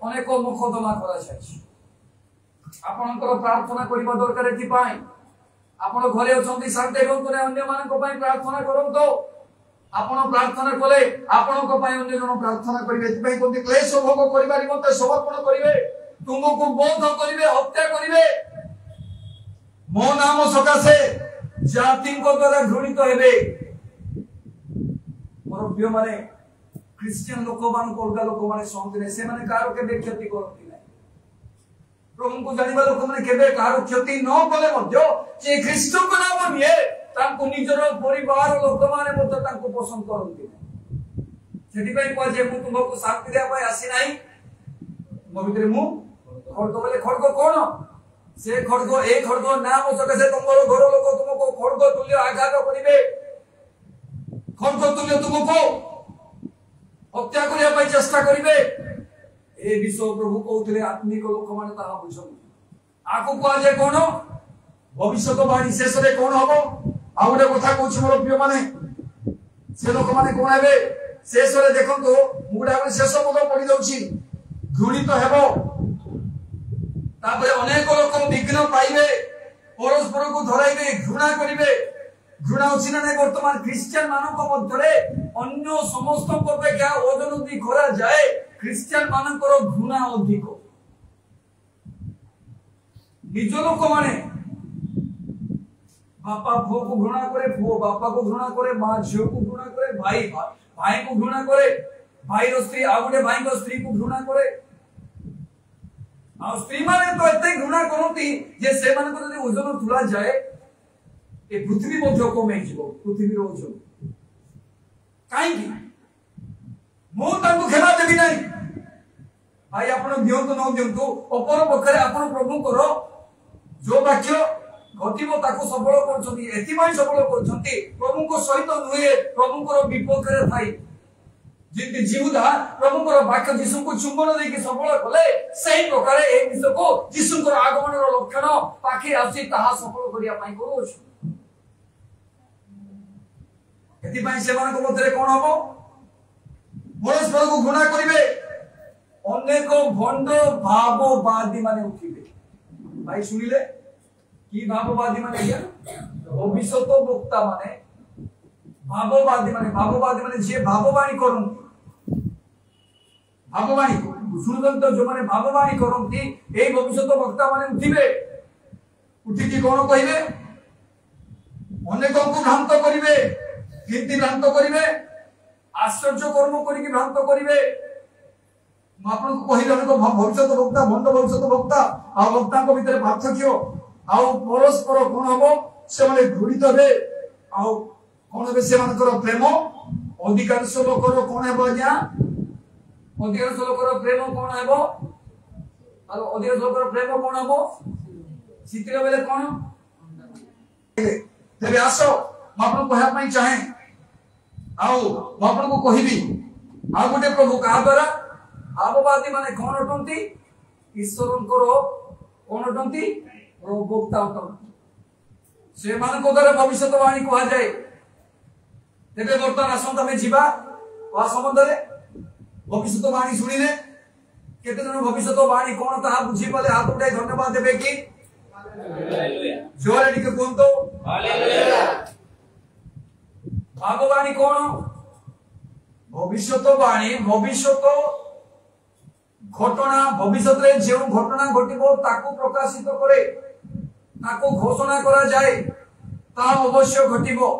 अनेक मोकदमा करा जायछि आपनकर प्रार्थना करिबा दरकार एथि पाई आपण घरे अछंती शांति रहंतु अन्य मान को पाई प्रार्थना करंतो आपण प्रार्थना कले आपण को पाई अन्य जन प्रार्थना करिवे एथि पाई कोन क्लेश भोग करिबा निमंते समर्पण करिवे तुमको बोध करिवे हत्या करिवे मो नाम सकाशे जाति को द्वारा घृणित हेबे मोर प्रिय माने क्रिश्चियन लोक मान को अलगा लोक माने संतने से माने कार के क्षति करती नहीं प्रभु को जानिबा लोक माने केबे कार क्षति न कले मध्य जे ख्रीष्ट को नाम निये तांको निजर परिवार लोक माने मध्य तांको पसंद करती नहीं सेठी पई को जे मु तुमको शांति देबा पई आसी नाही मो भितरे मु खड़ग बोले खड़ग कोन से खड़ग ए खड़ग नाम सके तुमरो घर लोक तुमको खड़ग तुल्य आघात करिवे खड़ग तुल्य तुमको हत्या करिया पई चेष्टा करिवे ए विश्व प्रभु कहउतले आत्मिक लोक माने ताहा बुझन आको को जे कोन भविष्यवाणी शेष रे कोन हबो आउडे कथा कहउछ मोर प्रिय माने से लोक माने कोन हेबे शेष रे देखंतो मुडा शेष पद पड़ी जाउची घृणित हेबो तापरे अनेक लोक विघ्न पाइबे परस्पर को धराइबे घृणा करिवे घृणा अछि ना नै वर्तमान क्रिश्चियन मानक मध्यरे अन्य समस्त अपेक्षा अवनति करा जाए क्रिश्चियन मानकर घृणा अधिक निज लोक माने बापा पुओ को घृणा करे पुओ बापा को घृणा करे मां झियो को घृणा करे भाई भाई को घृणा करे भाई रो स्त्री आगुडे भाई को स्त्री को घृणा करे आ स्त्री माने तो एते घृणा करती जे से मान को जदी ओजन तुला जाए ए पृथ्वी मध्य कमे जीवो पृथ्वी रो ओजन काई की मो तांको खेला देबी नाही भाई आपण दियंतु न दियंतु अपर पखरे आपण प्रभु करो जो वाक्य घटिबो ताको सबल करछंती एति माई सबल करछंती प्रभु को सहित नुहे प्रभु को विपक्ष रे थाई जिति जीवदा प्रभु को वाक्य यीशु को चुंबन दे के सबल कले सही प्रकार ए विश्व को यीशु को आगमन रो लक्षण पाखी आसी ताहा सफल करिया पाई करो एति पाई सेवन को मधरे कोन हबो परस्पर को घृणा करिवे अनेक भंड भाववादी माने उठिबे भाई सुनिले की भाववादी माने या भविष्यत वक्ता माने भाववादी माने जे भाववाणी करन भाववाणी सुनदंत जो माने भाववाणी करंती एई भविष्यत वक्ता माने उठिबे उठी की कोन कहिबे अनेक को भ्रांत करिवे कीर्ति भ्रांत करिवे आश्चर्य कर्म करी भ्रांत करिवे आपन को कहिला को भविष्यत वक्ता भंड भविष्यत वक्ता आ वक्ता को भीतर पार्थक्य आ परस्पर कोन हबो से माने घृणित हे आ कोन बे से मानकर प्रेम अधिकांश लोकर कोन हेबो ज्ञा अधिकांश लोकर प्रेम कोन हेबो आ अधिकांश लोकर प्रेम कोन हेबो शीतल बेले कोन तेरे आस आपन कहवाई चाहे आपन को कहबी आ गोटे प्रभु क्या द्वारा भाववादी माने कौन अटंती ईश्वर कौन अटंती प्रवक्ता अटंती से मान द्वारा भविष्यवाणी कह जाए तेरे बर्तमान आसत आम जा संबंध में भविष्यवाणी शुणिले केते जन भविष्यवाणी कौन ता बुझी पाले हाथ उठाई धन्यवाद देबे कि जोरे टिके कहतो हालेलुया भाववाणी कौन भविष्यवाणी भविष्य घटना भविष्य रे जे घटना घटिबो ताको प्रकाशित करे ताको घोषणा करा जाए ता अवश्य घटिबो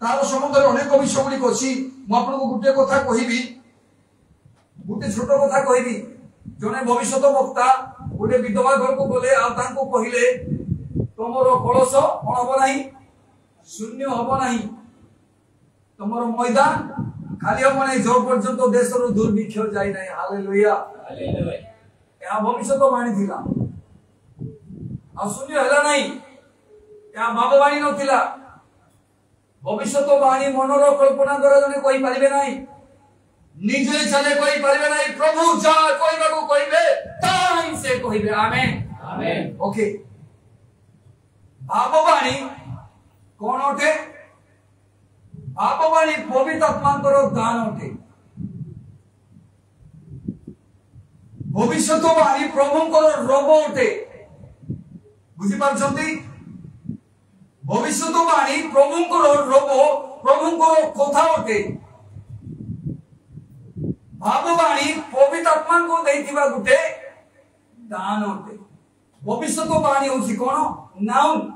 तार संबंध में अनेक विषय गुड़िक अच्छी मुझे गोटे कथा कहबी गोटे छोट कथा कहबी जने भविष्य वक्ता गोटे विधवा घर को गले कहले तुमर कलश कौन हम ना शून्य हम ना तुमर मैदान खाली हम ना जो पर्यंत देश दुर्भिक्ष जाए ना हालेलुया या भविष्यवाणी थिला आ शून्य हैला नहीं या भाववाणी नथिला भविष्यवाणी मनर कल्पना द्वारा जने कहि परिबे नाही निजे चले कहि परिबे नाही प्रभु जा कहबा को कहबे ताई से कहबे आमेन आमेन ओके भाववाणी कोन ओठे भाववाणी पवित्र आत्मांकर दान ओठे भविष्यवाणी प्रभुंकर रोग ओठे बुझी पारछंती भविष्यवाणी प्रभुंकर रोग प्रभुंकर कथा ओठे भाववाणी पवित्र आत्मा को देइथिबा गुटे दान ओठे भविष्यवाणी होछि कोन नाउन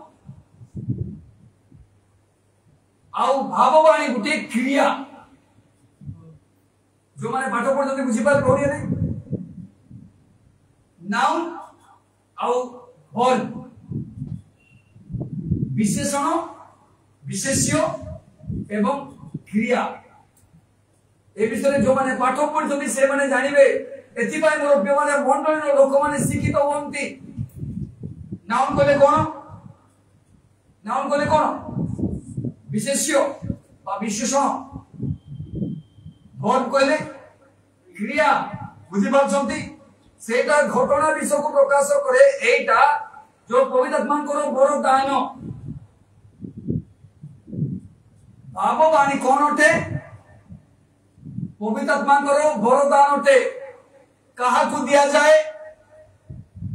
आउ भाववाणी गुटे क्रिया जो माने पाठ पढते बुझी पार कोरिया नै नाउन आउ वर्ब विशेषण विशेष्य एवं क्रिया ए विषय जो माने पाठ पढुछथि से माने जानिबे एथि पाए मोर माने मंडली लोक माने शिक्षित होंती नाउन कहले कोन विशेष्य बा विशेषण वर्ब कहले क्रिया बुझी पाछंती सेटा घटना विषय को प्रकाश करे एटा जो पवित्र आत्मा को बड़ दान भाववाणी कौन अटे पवित्र आत्मा को बड़ दान अटे कहा को दिया जाए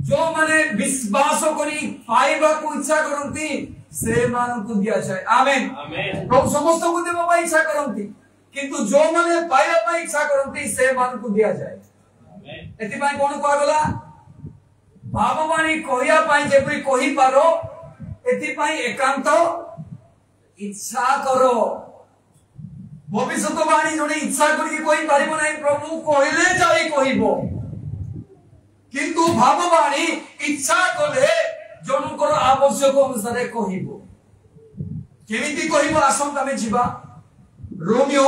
जो माने विश्वास करी पाइबा को इच्छा करंती से मान को दिया जाए आमेन आमेन प्रभु समस्त को देबा पई इच्छा करंती किंतु जो माने पाइबा पई इच्छा करंती से मान को दिया जाए आमेन एति पई कोन को गला भाववाणी कहिया पई जेपरि कहि पारो एति पई एकांत इच्छा करो भविष्यवाणी जोने इच्छा करके कोई पारिबो नहीं प्रभु कहले जाई कहिबो किंतु भाववाणी इच्छा कले जनकर आवश्यक अनुसार कहिबो केमिति कहिबो आसंता में जीवा रोमियो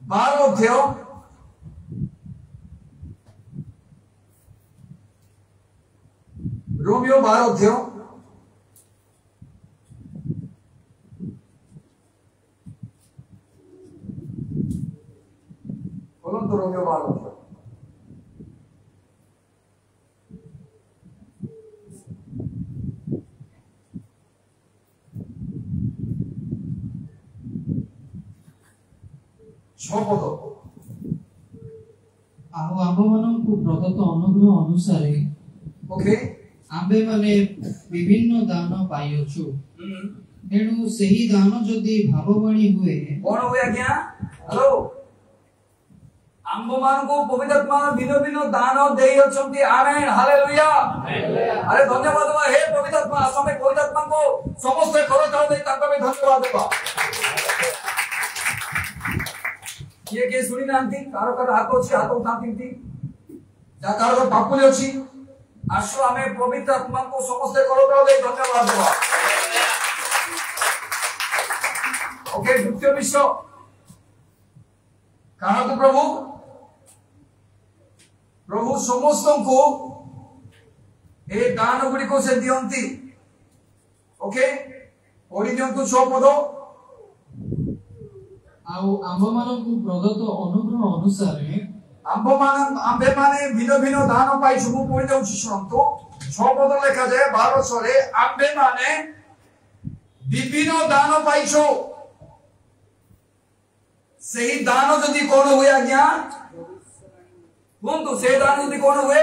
12 अध्याय रोमियो 12 अध्याय बोलन तो रोमियो 12 अध्याय आहो आम्भମାନଙ୍କୁ ପ୍ରଦତ୍ତ ଅନୁଗ୍ରହ ଅନୁସାରେ ओके आम्भे माने विभिन्न दान पाइଅଛୁ ତେଣୁ ସେହି ଦାନ ଯଦି ଭାବବାଣୀ ହୁଏ कौन हुए आज्ञा हेलो आम्भ मानको पवित्र आत्मा भिन्न भिन्न दान देई अछंती आमेन हालेलुया अरे धन्यवाद बा हे पवित्र आत्मा समय पवित्र आत्मा को समस्त करो ताऊ दे ताका में धन्यवाद बा के सुनी नांती कार हाथ अच्छी हाथ उठाती जा कार पापुली अच्छी आसो आमे पवित्र आत्मा को समस्त करो दे धन्यवाद देवा ओके द्वितीय विषय कहा तो प्रभु समस्त को ए दान गुड़ी को से दियंती ओके पढ़ी दियंतु 6 पद आउ आम्भमानଙ୍କୁ प्रदत्त अनुग्रह अनुसारे आम्भे माने भिन्न भिन्न दान पाइछु मु पढ़ी दउछि शुणंतु 6 पद लेखा जाय 12 रे आम्भे माने विभिन्न दान पाइछु सही दान जदि कोन हुए आज्ञा बोलतो से दान जदि कोन हुए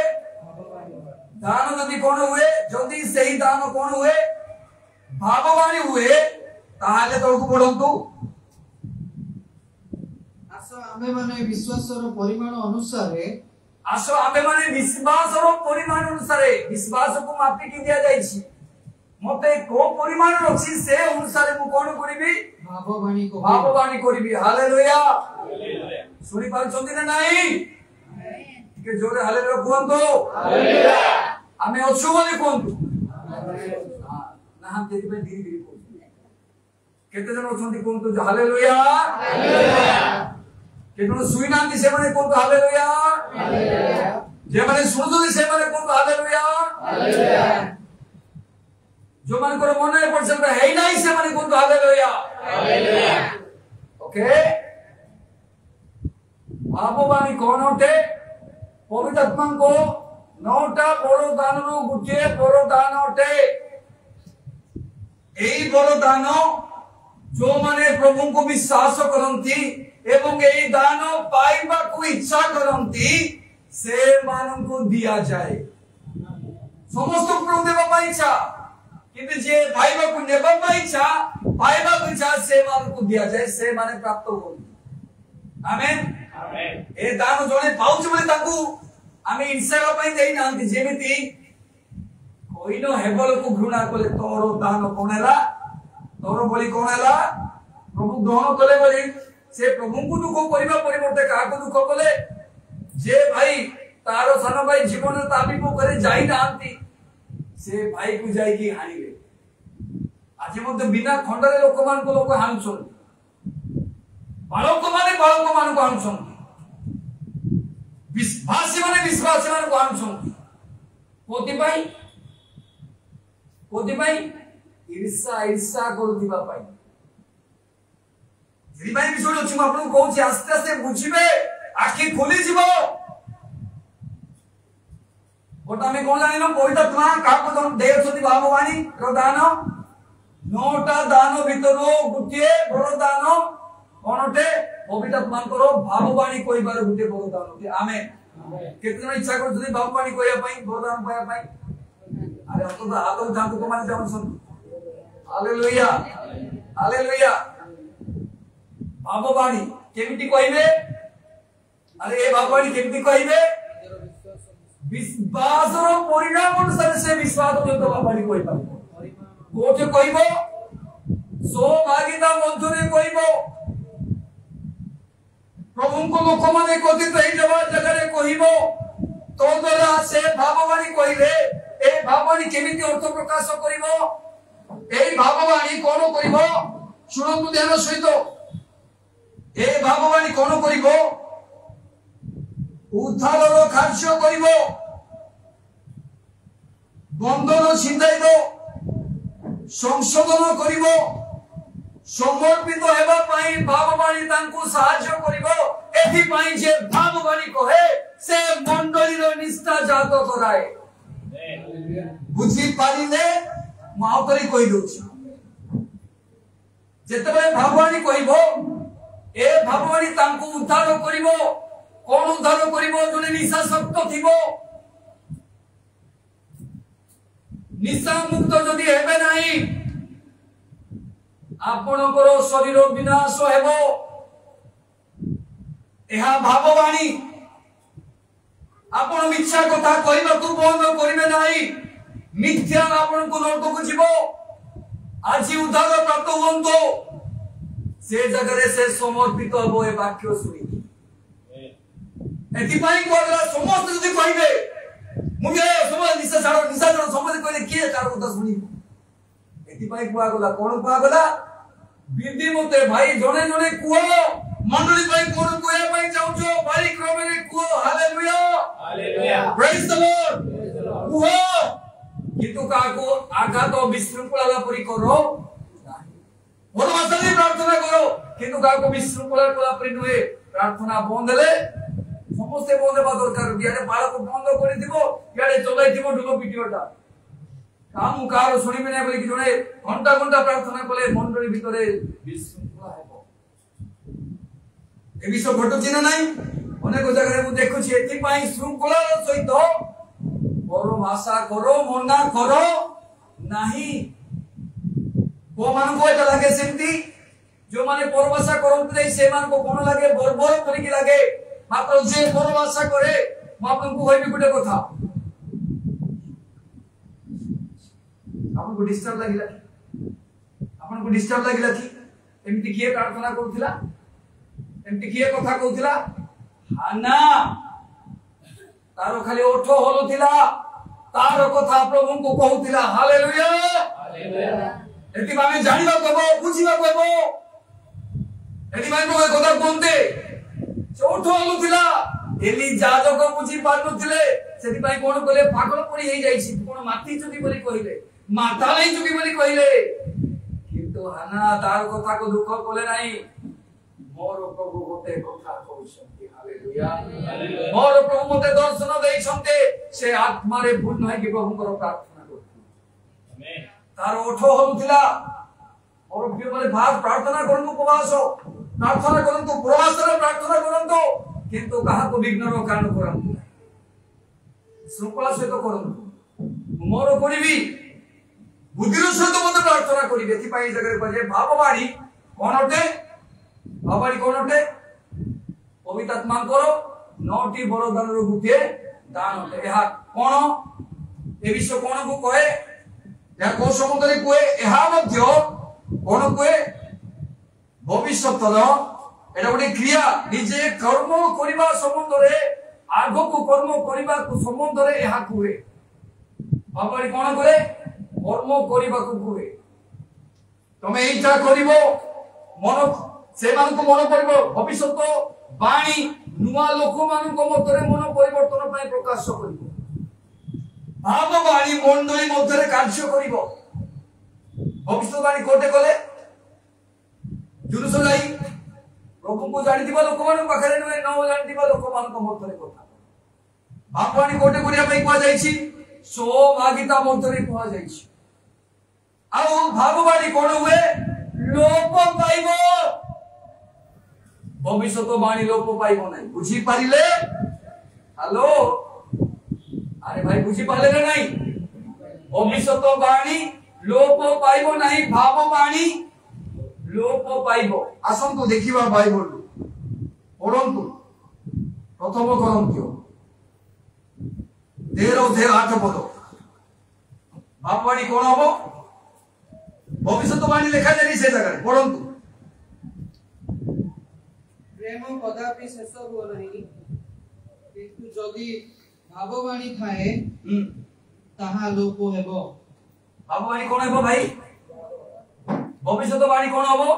दान जदि कोन हुए जदि सही दान कोन हुए भाववाणी हुए ताहाले तळकु पढंतु आसो आम्भे माने विश्वासर परिमाण अनुसारे आसो आम्भे माने विश्वासर परिमाण अनुसारे विश्वास को मापी कि दिया जाईछि मते को परिमाण अछि से अनुसारे मु कोन करिबि भाववाणी करिबि हालेलुया हालेलुया सुनि पाछंती ना नाही के जोरे हालेलुया कोंतो हालेलुया आमे अछु बोली कोंतो ना हम तेरी पे धीरे धीरे कोंतो केते जन अछंती कोंतो हालेलुया हालेलुया केतन सुई नांती से माने कोंतो हालेलुया हालेलुया जे माने सुनदो से माने कोंतो हालेलुया हालेलुया जो मन को मन में परसेंट है नहीं से माने कोंतो हालेलुया हालेलुया ओके भाववाणी कोन होते पवित्र आत्मा को 9टा बड़ दान रो गुटे बड़ दान होते एई बड़ दान जो माने प्रभु को विश्वास करंती एवं एई दान पाइबा को इच्छा करंती से मान को दिया जाए समस्त प्रभु देवा पाई इच्छा किंतु जे पाइबा को नेबा पाई इच्छा पाइबा को इच्छा से मान को दिया जाए से माने प्राप्त हो आमेन आमेन ए दान जोने पाउच बोले ताकू आमे इंसागा पई देई नांती जेमिति कोइनो हेबल को घृणा कोले तोरो दान कोनेला तोरो बोली कोनेला प्रभु ग्रहण कले बोली से प्रभु को दुख करिबा परिवर्ते का को दुख कले जे भाई तारो सन भाई जीवन ताबी को करे जाई नांती से भाई को जाई की हानिले आज मते बिना खंडरे लोक मान को लोक हानछन बालक मान को हानछन विश्वासी मान को हानछन कोति भाई ईर्षा करू दिबा पाई जरी भाई बिषय अछि म आपन कहू छी आस्ते आस्ते बुझिबे आखि खोली जीवो ओटा में कोन जानिनो पवित्र आत्मा काको दन देयछति भाववाणी प्रदान 9टा दान भितरो गुटिए बड़ दान कोनटे पवित्र आत्मा करो भाववाणी कहिबार गुटे बड़ दान होते आमेन केतना इच्छा कर जदी भाववाणी कहिया पई बड़ दान पाया पई अरे हम तो आलो जान को माने जान सुन हालेलुया हालेलुया भाववाणी केमिति कहिबे अरे ए भाववाणी केमिति कहिबे विश्वासर परिणाम अनुसार से विश्वास तो भाववाणी कहि पाबो कोठे कहिबो सौभाग्यता मध्यरे कहिबो प्रभु को लोक माने कथित हे जगह रे कहिबो तो द्वारा से भाववाणी कहिले ए भाववाणी केमिति अर्थ प्रकाश करिवो ए भाववाणी कोन करिवो सुनंतु ध्यान सहित ए भाववाणी कोन करिवो उद्धारर कार्य करिवो बंधन छिंदाई दो संशोधन करिवो समर्पित हेबा पई भाववाणी तांको सहाय्य करिवो एथि पई जे भाववाणी कहे से मंडलीर निष्ठा जात कराए बुझी पारिले माउतरी कहि दोछि जेतबे भाववाणी कहिबो ए भाववाणी तांको उद्धार करिवो कोन उद्धार करिवो जने निशा शक्त थिबो निशा मुक्त जदि हेबे नाही आपनकर शरीर विनाश हेबो एहा भाववाणी आपण मिथ्या कथा कहिबा को बंद करिवे नाही मिथ्या आपण को नरक को जीवो आज उद्धार प्राप्त होंतो से जगह रे से समर्पित हो ए वाक्य सुनी एति पाई कोला समस्त जदि कहिबे मुझे समझ निशा छाड़ समझ कहले के कार कथा सुनी एति पाई कुआ गला कोन कुआ गला विधि मते भाई जने जने कुओ मंडली भाई कोन कुए भाई जाऊ जो भाई क्रमे quo hallelujah hallelujah praise the Lord quo किंतु काको आघात और विशृंखला परि करो परमात्मा प्रार्थना करो किंतु काको विशृंखला कला परि नुहे प्रार्थना बंदले समस्त बंद बा दरकार यारे बालक बंद कर दिबो यारे चलाई दिबो ढोल पिटियोटा काम कार सुनिबे नै बोली कि जने घंटा घंटा प्रार्थना कले मंडली भितरे विशृंखला हेबो ए विषय घटुछि ना नाही अनेक जगह मु देखुछि एति पई शृंखला सहित परम आशा करो मना करो नाही को मान को एटा लागे सेमती जो माने परम आशा करंत नै से मान को कोन लागे बरबर करी कि लागे मात्र जे परम आशा करे म आपनको होइबे गुटे कथा आपनको डिस्टर्ब लागिला आपनको डिस्टर्ब लागिला कि एमिति किए प्रार्थना करथिला एमिति किए कथा कहथिला हाना तारो खाली ओठो होलुथिला तारो कथा प्रभु को कहउथिला हालेलुया हालेलुया एति माने जानिबा कहबो बुझिबा कहबो एति माने को कथा कोनते ओठो होलुथिला एली जाजक बुझि पानुथिले सेति पई कोन कले पागल पड़ी हे जाईछि कोन माटी चुकी बोली कहिले माथा नै चुकी बोली कहिले किंतु हाना तार कथा को दुख कले नाही मोर प्रभु गोटे कथा कहउछन्ति हालेलुया हालेलुया मोर प्रभु मते दर्शन दैछन्ते से आत्मा रे पूर्ण है कि प्रभु को प्रार्थना करथि आमेन तार ओठो होलुथिला और प्रिय बोले भाग प्रार्थना करनु उपवास प्रार्थना करंतु प्रवास रे प्रार्थना करंतु किंतु कहा को विघ्न रो कारण करंतु श्रृंखला सहित करंतु मोर करिबी बुद्धिर सहित मते प्रार्थना करिबे एथि पई जगह कहे भाववाणी कोनटे भाववाणी कोनटे पवित्र आत्मा करो नौटी बरदान रो गुटे दान होते एहा कोन ए विषय कोन को कहे या को समुद्र कोए एहा मध्य कोन कोए भविष्यतर एटा गोटे क्रिया निजे कर्म करिबा संबंध रे आगो को कर्म करिबा को संबंध रे एहा कुए बाबारी कोन करे कर्म करिबा को कुए तमे एटा करिवो मन से मान को मन पड़िबो भविष्यत बाणी नुवा लोक मान को मतरे मन परिवर्तन पय प्रकाश करिवो भाव बाणी मंडली मध्यरे कार्य करिवो भविष्यत बाणी कोटे कले जुलुस जाई प्रभु को जानि दिबा लोक मान पाखरे न जानि दिबा लोक मान को मध्यरे कथा भाववाणी कोटे करिया पई कोआ जाईछि सौभागिता मध्यरे कोआ जाईछि आ भाववाणी कोन हुए लोप पाइबो भविष्यत बाणी लोप पाइबो नै बुझी पारिले हेलो अरे भाई बुझी पाले रे नहीं भविष्यत बाणी लोप पाइबो नहीं भाववाणी लोप पाइबो आसंतु देखिबा बाइबल पढंतु प्रथम करंतियो 13:8 पद भाववाणी कोन हबो भविष्यत बाणी लेखा जाई से जगह पढंतु प्रेम कदापि शेष हो नहीं किंतु जदि भाववाणी थाए ताहा लोप हेबो भाववाणी कोन हेबो भाई भविष्यत बाणी कोन हबो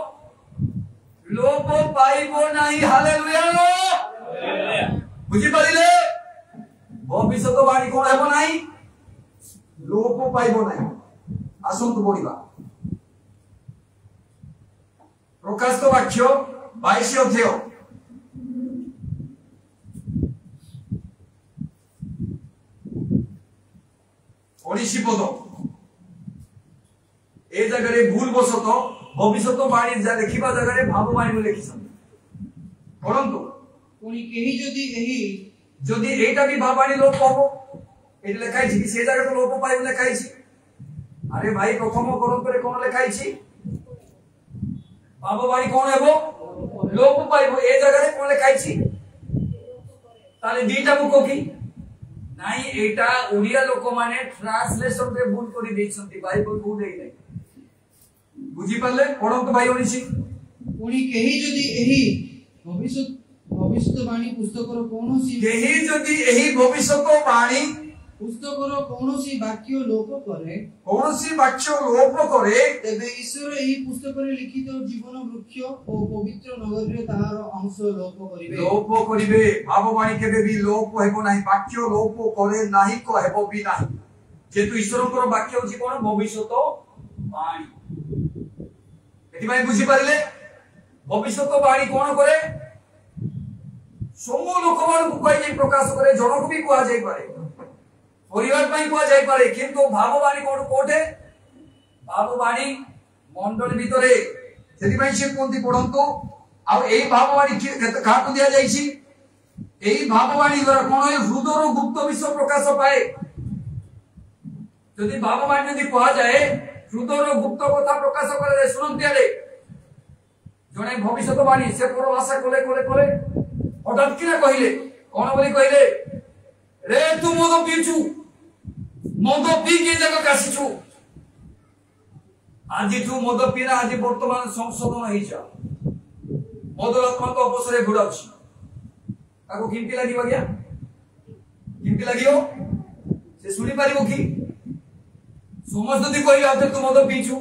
लोप पाइबो नाही हालेलुया हालेलुया बुझी पारिले भविष्यत बाणी कोन हेबो नाही लोप पाइबो नाही आसंतु पढिबा प्रकाशित वाक्य 22 अध्याय ओडिसी पद ए जगह भूल बसत भविष्यत बाणी जा देखिबा जगह रे भाववाणी लिखिसन परंतु कोनी केही जदि एटा भी भाववाणी लोप होबो एटा लेखाई छी से जगह तो लोप पाइब लेखाई छी अरे भाई प्रथम करंत रे कोन लेखाई छी भाववाणी कोन हेबो लोप पाइब ए जगह रे कोन लेखाई छी ताले दीटा बुको की नाही एटा ओडिया लोक माने ट्रांसलेशन रे भूल करी दैछंती बाइबल को देई नै बुझी पाले पढंतु भाई ओडिसी कोनी केही जदि एही भविष्यवाणी पुस्तकर कोनोसी केही जदि एही भविष्यवाणी पुस्तकर कोनोसी वाक्य लोप करे तेबे ईश्वर एही पुस्तकर लिखित जीवन वृक्ष और पवित्र नगरीय ताहार अंश लोप करिवे भाववाणी केबे भी लोप हेबो नाही वाक्य लोप करे नाही को हेबो भी नाही जेतु ईश्वरଙ୍କର ବାକ୍ୟ ହେଉଛି କଣ ଭବିଷ୍ୟତ ବାଣୀ ଏଥିପାଇଁ ବୁଝି ପାରିଲେ ଭବିଷ୍ୟତ ବାଣୀ କଣ କରେ ସବୁ ଲୋକମାନଙ୍କୁ କୁହାଯାଇ ପ୍ରକାଶ କରେ ଜଣକୁ ବି କୁହାଯାଇ ପାରେ ପରିବାର ପାଇଁ କୁହାଯାଇ ପାରେ କିନ୍ତୁ ଭାବବାଣୀ କଣ କୋଠେ ଭାବବାଣୀ ମଣ୍ଡଳୀ ଭିତରେ ସେଥିପାଇଁ ସେ କୁହନ୍ତି ପଢନ୍ତୁ ଆଉ ଏଇ ଭାବବାଣୀ କାହାକୁ ଦିଆଯାଇଛି ଏଇ ଭାବବାଣୀ ଦ୍ୱାରା କଣ ହୁଏ ହୃଦୟର ଗୁପ୍ତ ବିଷୟ ପ୍ରକାଶ ପାଏ ଯଦି ଭାବବାଣୀ ଯଦି କୁହାଯାଏ ହୃଦୟର ଗୁପ୍ତ କଥା ପ୍ରକାଶ କରାଯାଏ ଶୁଣନ୍ତି ଆରେ ଜଣେ ଭବିଷ୍ୟତବାଣୀ ସେ ପରଭାଷା କଲେ କଲେ କଲେ ହଠାତ୍ କିନା କହିଲେ କଣ ବୋଲି କହିଲେ ରେ ତୁ ମଦ ପିଇଛୁ ମଦ ପିଇକି ଏ ଜାଗାକୁ ଆସିଛୁ ଆଜିଠୁ ମଦ ପିଇନା ଆଜି ବର୍ତ୍ତମାନ ସଂଶୋଧନ ହେଇଯା ମଦରାତ୍ମା ତ ଅବସରରେ ଘୋଡ଼ାଉଛି ତାକୁ କେମିତି ଲାଗିବ ଆଜ୍ଞା କେମିତି ଲାଗିବ ସେ ଶୁଣିପାରିବ କି ସମସ୍ତେ ଯଦି କହିଲେ ଆଉ ତୁ ମଦ ପିଇଛୁ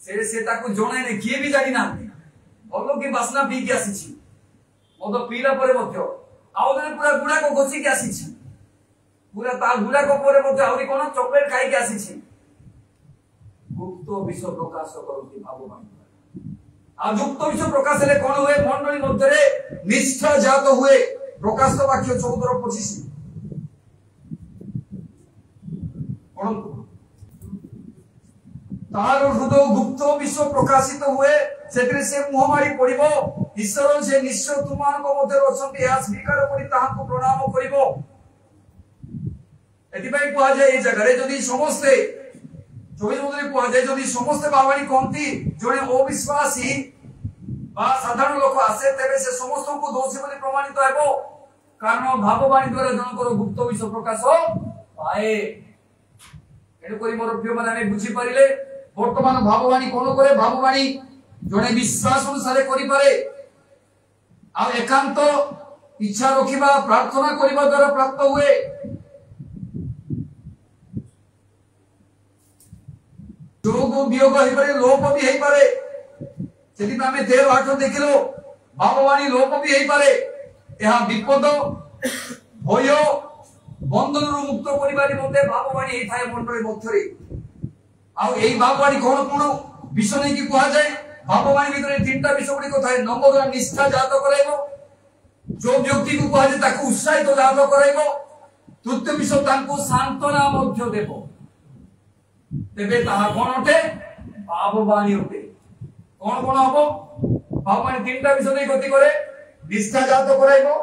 ସେ ତାକୁ ଜଣାଇଲେ କିଏ ବି ଜାଣିନାହାନ୍ତି ଭଲ କି ବାସ୍ନା ପିଇକି ଆସିଛି ମଦ ପିଇଲା ପରେ ମଧ୍ୟ ଆଉ ଜଣେ ପୁରା ଗୁଡାକ ଘଷିକି ଆସିଛି ପୁରା ତା ଗୁଡାକ ପରେ ମଧ୍ୟ ଆହୁରି କଣ ଚକୋଲେଟ ଖାଇକି ଆସିଛି ଗୁପ୍ତ ବିଷୟ ପ୍ରକାଶ କରନ୍ତି ଭାବବାଣୀ ଆଉ ଗୁପ୍ତ ବିଷୟ ପ୍ରକାଶ ହେଲେ କଣ ହୁଏ ମଣ୍ଡଳୀ ମଧ୍ୟରେ ନିଷ୍ଠା ଜାତ ହୁଏ ପ୍ରକାଶ ବାକ୍ୟ 14:25 ପଢନ୍ତୁ तार हृदय गुप्त विश्व प्रकाशित हुए सेतरे से मुहमारी पड़िब ईश्वर से निश्चय तुमानक मध्य अछंती या स्वीकार करी ताहाको प्रणाम करिब एति भाई कुआ जाय ए जगह रे जदी समस्ते 24 मधुरे कुआ जाय जदी समस्ते भावनी कोंती जणे अविश्वासी बा साधारण लोक आसे तेबे से समस्त को दोषी बोली प्रमाणित हेबो कारण भाववाणी द्वारा जनकर गुप्त विश्व प्रकाश पाए एनु करी मोर प्रिय माने बुझी परिले वर्तमान भाववाणी कोन करे भाववाणी जणे विश्वास अनुसार करि पारे आ एकांत इच्छा रखिबा प्रार्थना करिबा द्वारा प्राप्त हुए जोग वियोग होई पारे लोप भी होई पारे सेति आमे 13:8 देखिलो भाववाणी लोप भी होई पारे एहा विपद भय बंधन मुक्त करिबारी मते भाववाणी हे थाए मंडली मध्यरे आ एई भाववाणी कोन कोन विषय नै कि कुआ जाय भाववाणी भितरे तीनटा विषय गुडी को थाए नंबर निष्ठा जात कराइबो जो व्यक्ति को कुआ जाय ताको उत्साहित जात कराइबो तृतीय विषय ताको सांत्वना मध्य देबो तेबे ताहा कोन अटे भाववाणी अटे कोन कोन हबो भाववाणी तीनटा विषय नै गति करे निष्ठा जात कराइबो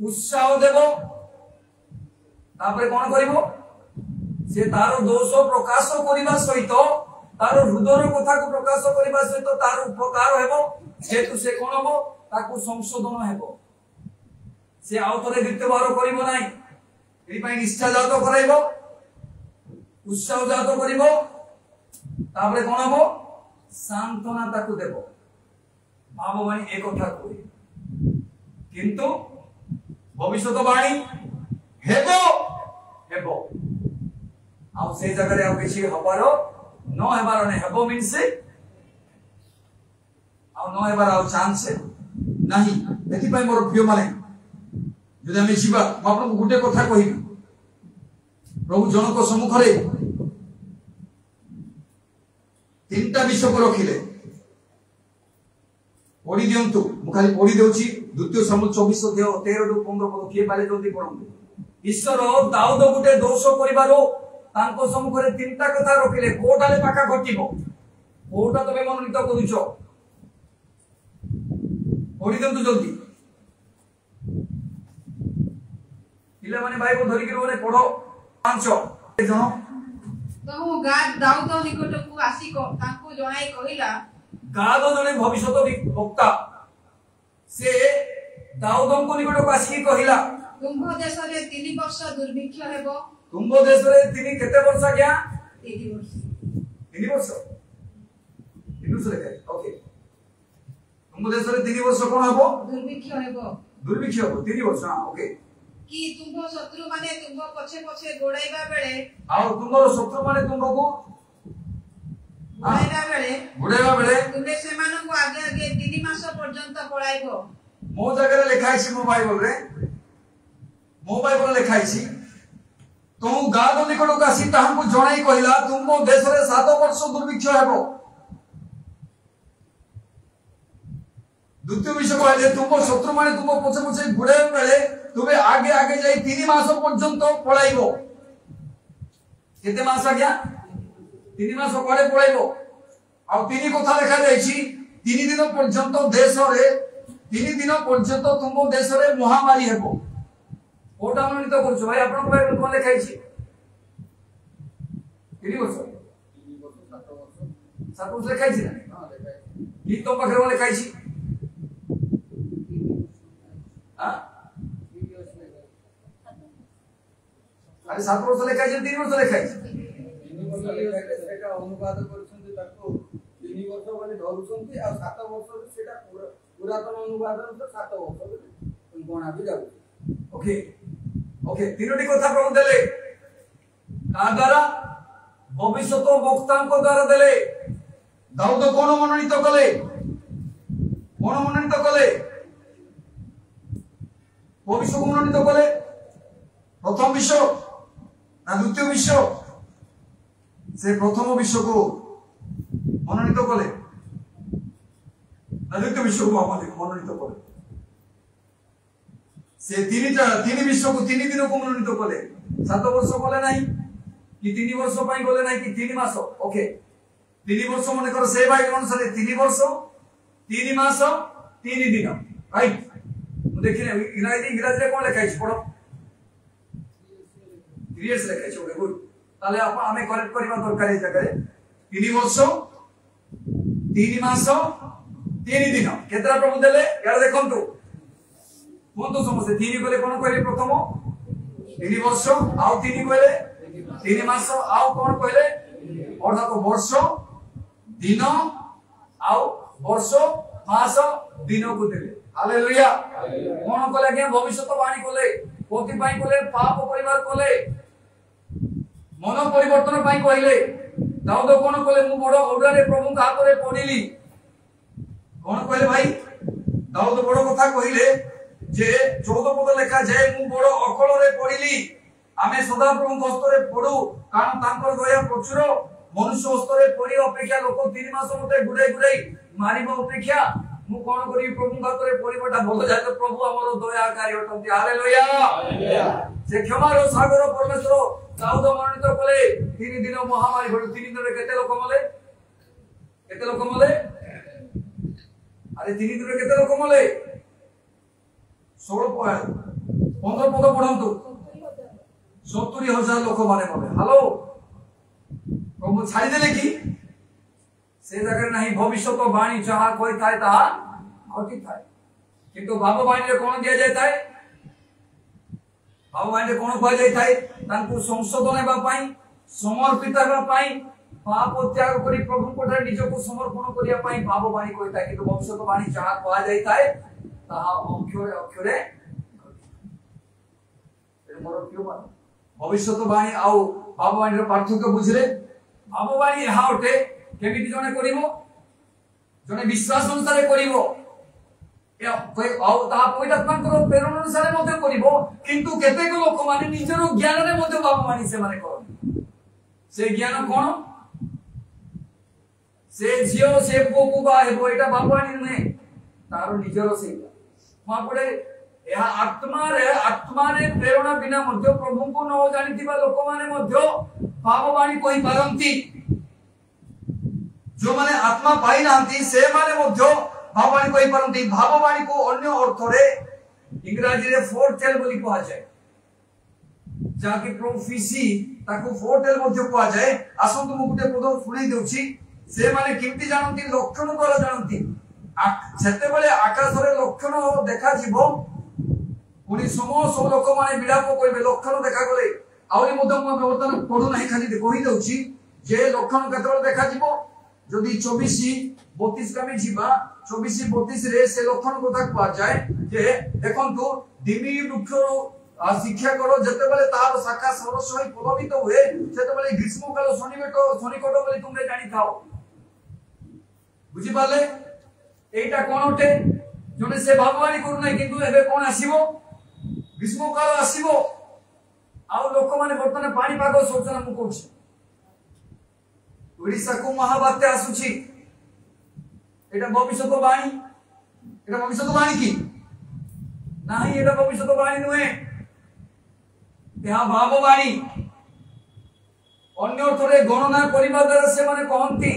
उत्साह देबो तापर कोन करिवो से तार दोष प्रकाश करिबा सहित तार हृदयर कथा को प्रकाश करिबा सहित तार उपकार हेबो जेतु से कोन हबो ताकू संशोधन हेबो से आउतरे द्वितीय बार करिवो नाही एई पई निष्ठा जात कराइबो उत्साह जात करिवो तापर कोन हबो सांत्वना ताकू देबो भाववाणी एक कथा कहि किंतु भविष्यवाणी हेबो हेबो आ से जगह रे आ किछि हबारो न हेबारो ने हेबो मींस आ न हेबारो चांस नाही एथि पय मोर प्रिय माने जदि हम जीवा आपन गुटे कथा कहिबी प्रभु जनक सम्मुख रे तीनटा विषय को रखिले पढ़ी दियंतु मु खाली पढ़ी देउची द्वितीय सामुएल 24:13-15 पद के पाले जल्दी पढंतु ईश्वर दाऊद गुटे दोष करिबारो तांको सम्मुख रे तीनटा कथा रखिले कोटाले पाका घटिबो कोटा तबे मनोनीत करूछो पढ़ी देउतु जल्दी इले माने बाइबल धरि के रोने पढो 5 जण तो गाद दाऊद निकट को आसी को तांको जणाई कहिला गाद जने भविष्यत वक्ता से दाऊदको निकट को आसी कहिला तुम्भ देश रे 3 वर्ष दुर्भिक्ष हेबो तुम्भ देश रे 3 केते वर्ष गया 3 वर्ष 3 वर्ष लेखे ओके तुम्भ देश रे 3 वर्ष कोन हबो दुर्भिक्ष हेबो 3 वर्ष हां ओके कि तुम्भ शत्रु माने तुम्भ पछे पछे गोडाइबा बेले आ तुमरो शत्रु माने तुमको गोडाइबा बेले तुमे सेमान को आगे आगे 3 मास पर्यंत पळाइबो मो जगह लिखा है मो बाइबल रे लिखा है तू गाद निकट आसी ताहांकु जणाई कहिला तुमको देश रे 7 वर्ष दुर्भिक्ष हेबो। द्वितीय विषय कहले तुमको शत्रु माने तुमको पछे पछे घुड़े बेले तुमे आगे आगे जाई 3 मास पर्यंत पळाइबो। केते मास आज्ञा 3 मास कोडे पळाइबो। आ 3 कथा देखा जायछि 3 दिन पर्यंत देश रे 3 दिन पर्यंत तुमको देश रे महामारी हेबो। कोटा मननित करछु भाई आपन को बाइबल कोन लिखाइ छी 3 वर्ष 7 वर्ष लिखाइ छी ना हां लिखाइ ई तो पाखरे वाले लिखाइ छी हां अरे 7 वर्ष लिखाइ छी 3 वर्ष लिखाइ छी 3 वर्ष लिखाइ सेटा अनुवाद करछन्ती ताको 3 वर्ष वाले धरुछन्ती आ 7 वर्ष सेटा पुरातन अनुवाद तो 7 वर्ष कोना भी जाउ। ओके ओके तीनोटी कथा प्रभु देले का द्वारा भविष्यत वक्तांक द्वारा देले। दाऊद कोन मनोनीत कले भविष्य को मनोनीत कले प्रथम विश्व ना द्वितीय विश्व से प्रथम विश्व को मनोनीत कले ना द्वितीय विश्व को मनोनीत कले से 3 विश्व को 3 दिन को मनोनीत कले 7 वर्ष कले नहीं कि 3 वर्ष पाई गले नहीं कि 3 मास। ओके 3 वर्ष मन कर से बाइबल अनुसार 3 वर्ष 3 मास 3 दिन राइट। मु देखिने इंग्रजी रे कोन लिखाइ छ पढो 3 इयर्स लिखाइ छ। ओके गुड ताले आप हमें करेक्ट करबा दरकार है जगह 3 वर्ष 3 मास 3 दिन केतरा प्रभु देले यार देखंतु कोन तो समझे 3 गले कोन कहले प्रथम 3 वर्ष आउ 3 कहले 3 मास आउ कोन कहले अर्थात वर्ष दिन आउ वर्ष मास दिन को देले। हालेलुया कोन कहले के भविष्यवाणी कहले कोति पाई कहले पाप परिवार कहले मन परिवर्तन पाई कहले। दाऊद कोन कहले मु बड़ औडारे प्रभु का हाथ रे पड़िली कोन कहले भाई दाऊद बड़ कथा कहले जे 14 पद लेखा जाय मु बड़ अकल रे पड़िली आमे सदा प्रभु हस्त रे पड़ू कारण तांकर दया प्रचुर मनुष्य हस्त रे पड़ी अपेक्षा लोक 3 मास मते गुड़ाई गुड़ाई मारिबो अपेक्षा मु कोन करी प्रभु हस्त रे पड़ीबटा भलो जाय तो प्रभु हमरो दयाकारी होतंती। हालेलुया से क्षमारो सागर परमेश्वर दाऊद मनोनीत कले 3 दिन महामारी घटू 3 दिन रे केते लोक मले अरे 3 दिन रे केते लोक मले 16 15 पद पढंतु 70,000 लोक माने मले। हेलो प्रभु छाड़ी देले कि से जगह नहीं भविष्यत वाणी जहा कोई थाए ताहा घटी थाए किंतु बाबा वाणी रे कोन दिया जाय थाए बाबा वाणी रे कोन कह जाय थाए तांकु संशोधन हेबा पई समर्पित हेबा पई पाप त्याग करी प्रभु कोठा निज को समर्पण करिया पई बाबा वाणी कोइ थाए किंतु भविष्यत वाणी जहा कह जाय थाए ताहा अक्षरे अक्षरे मोर क्यों मान भविष्यवाणी आउ बाबवाणी रो पार्थक्य बुझले बाबवाणी हा उठे केमिति जने करिवो जने विश्वास अनुसार करिवो या कोई आउ ता पवित्रात्माकर प्रेरणा अनुसार मध्ये करिवो किंतु केते को लोक माने निजरो ज्ञान रे मध्ये बाबवाणी से माने करन से ज्ञान कोन से जियो से पोकु बा हेबो एटा बाबवाणी ने तारो निजरो से मा पडे यह आत्मा रे प्रेरणा बिना मध्य प्रभु को न जानिथिबा लोक माने मध्य भाववाणी कहि पारंती जो माने आत्मा पाई नांती से माने मध्य भाववाणी कहि पारंती। भाववाणी को अन्य अर्थ रे इंग्रजी रे फोरटेल बोली कहा जाय जाकी प्रोफेसी ताको फोरटेल मध्य कहा जाय। आसंतु मु गुटे पद सुनै देउची से माने किमति जानंती लक्षण द्वारा जानंती सेते बेले आकाश रे लक्षण देखा जीवो पुनी समस्त लोक माने विलाप कइबे लक्षण देखा गले आउरी मध्यम वर्तन पढु नाही खाली कहि दउची जे लक्षण केतबेले देखा जीवो जदी 24-32 कामे जीवा 24-32 रे से लक्षण कथा कहा जाय जे देखंतु दिमी वृक्ष शिक्षा करो जते बेले तार शाखा सरस होई फलवित हुए सेते बेले ग्रीष्म काल शनिकट बोली तुमे जानि थाओ बुझी पाले एटा कोन उठे जने से भाववाणी करू नै किंतु एबे कोन आसीबो ग्रीष्म काल आसीबो आउ लोक माने बर्तमान पानी पाग सूचना मु कहूँ ओडिशा को महाबात्या आसुची एटा भविष्यवाणी एटा भविष्यवाणी की नाही एटा भविष्यवाणी नुहे यह भाववाणी अन्य थोड़े गणना करिबा द्वारा से माने कहंती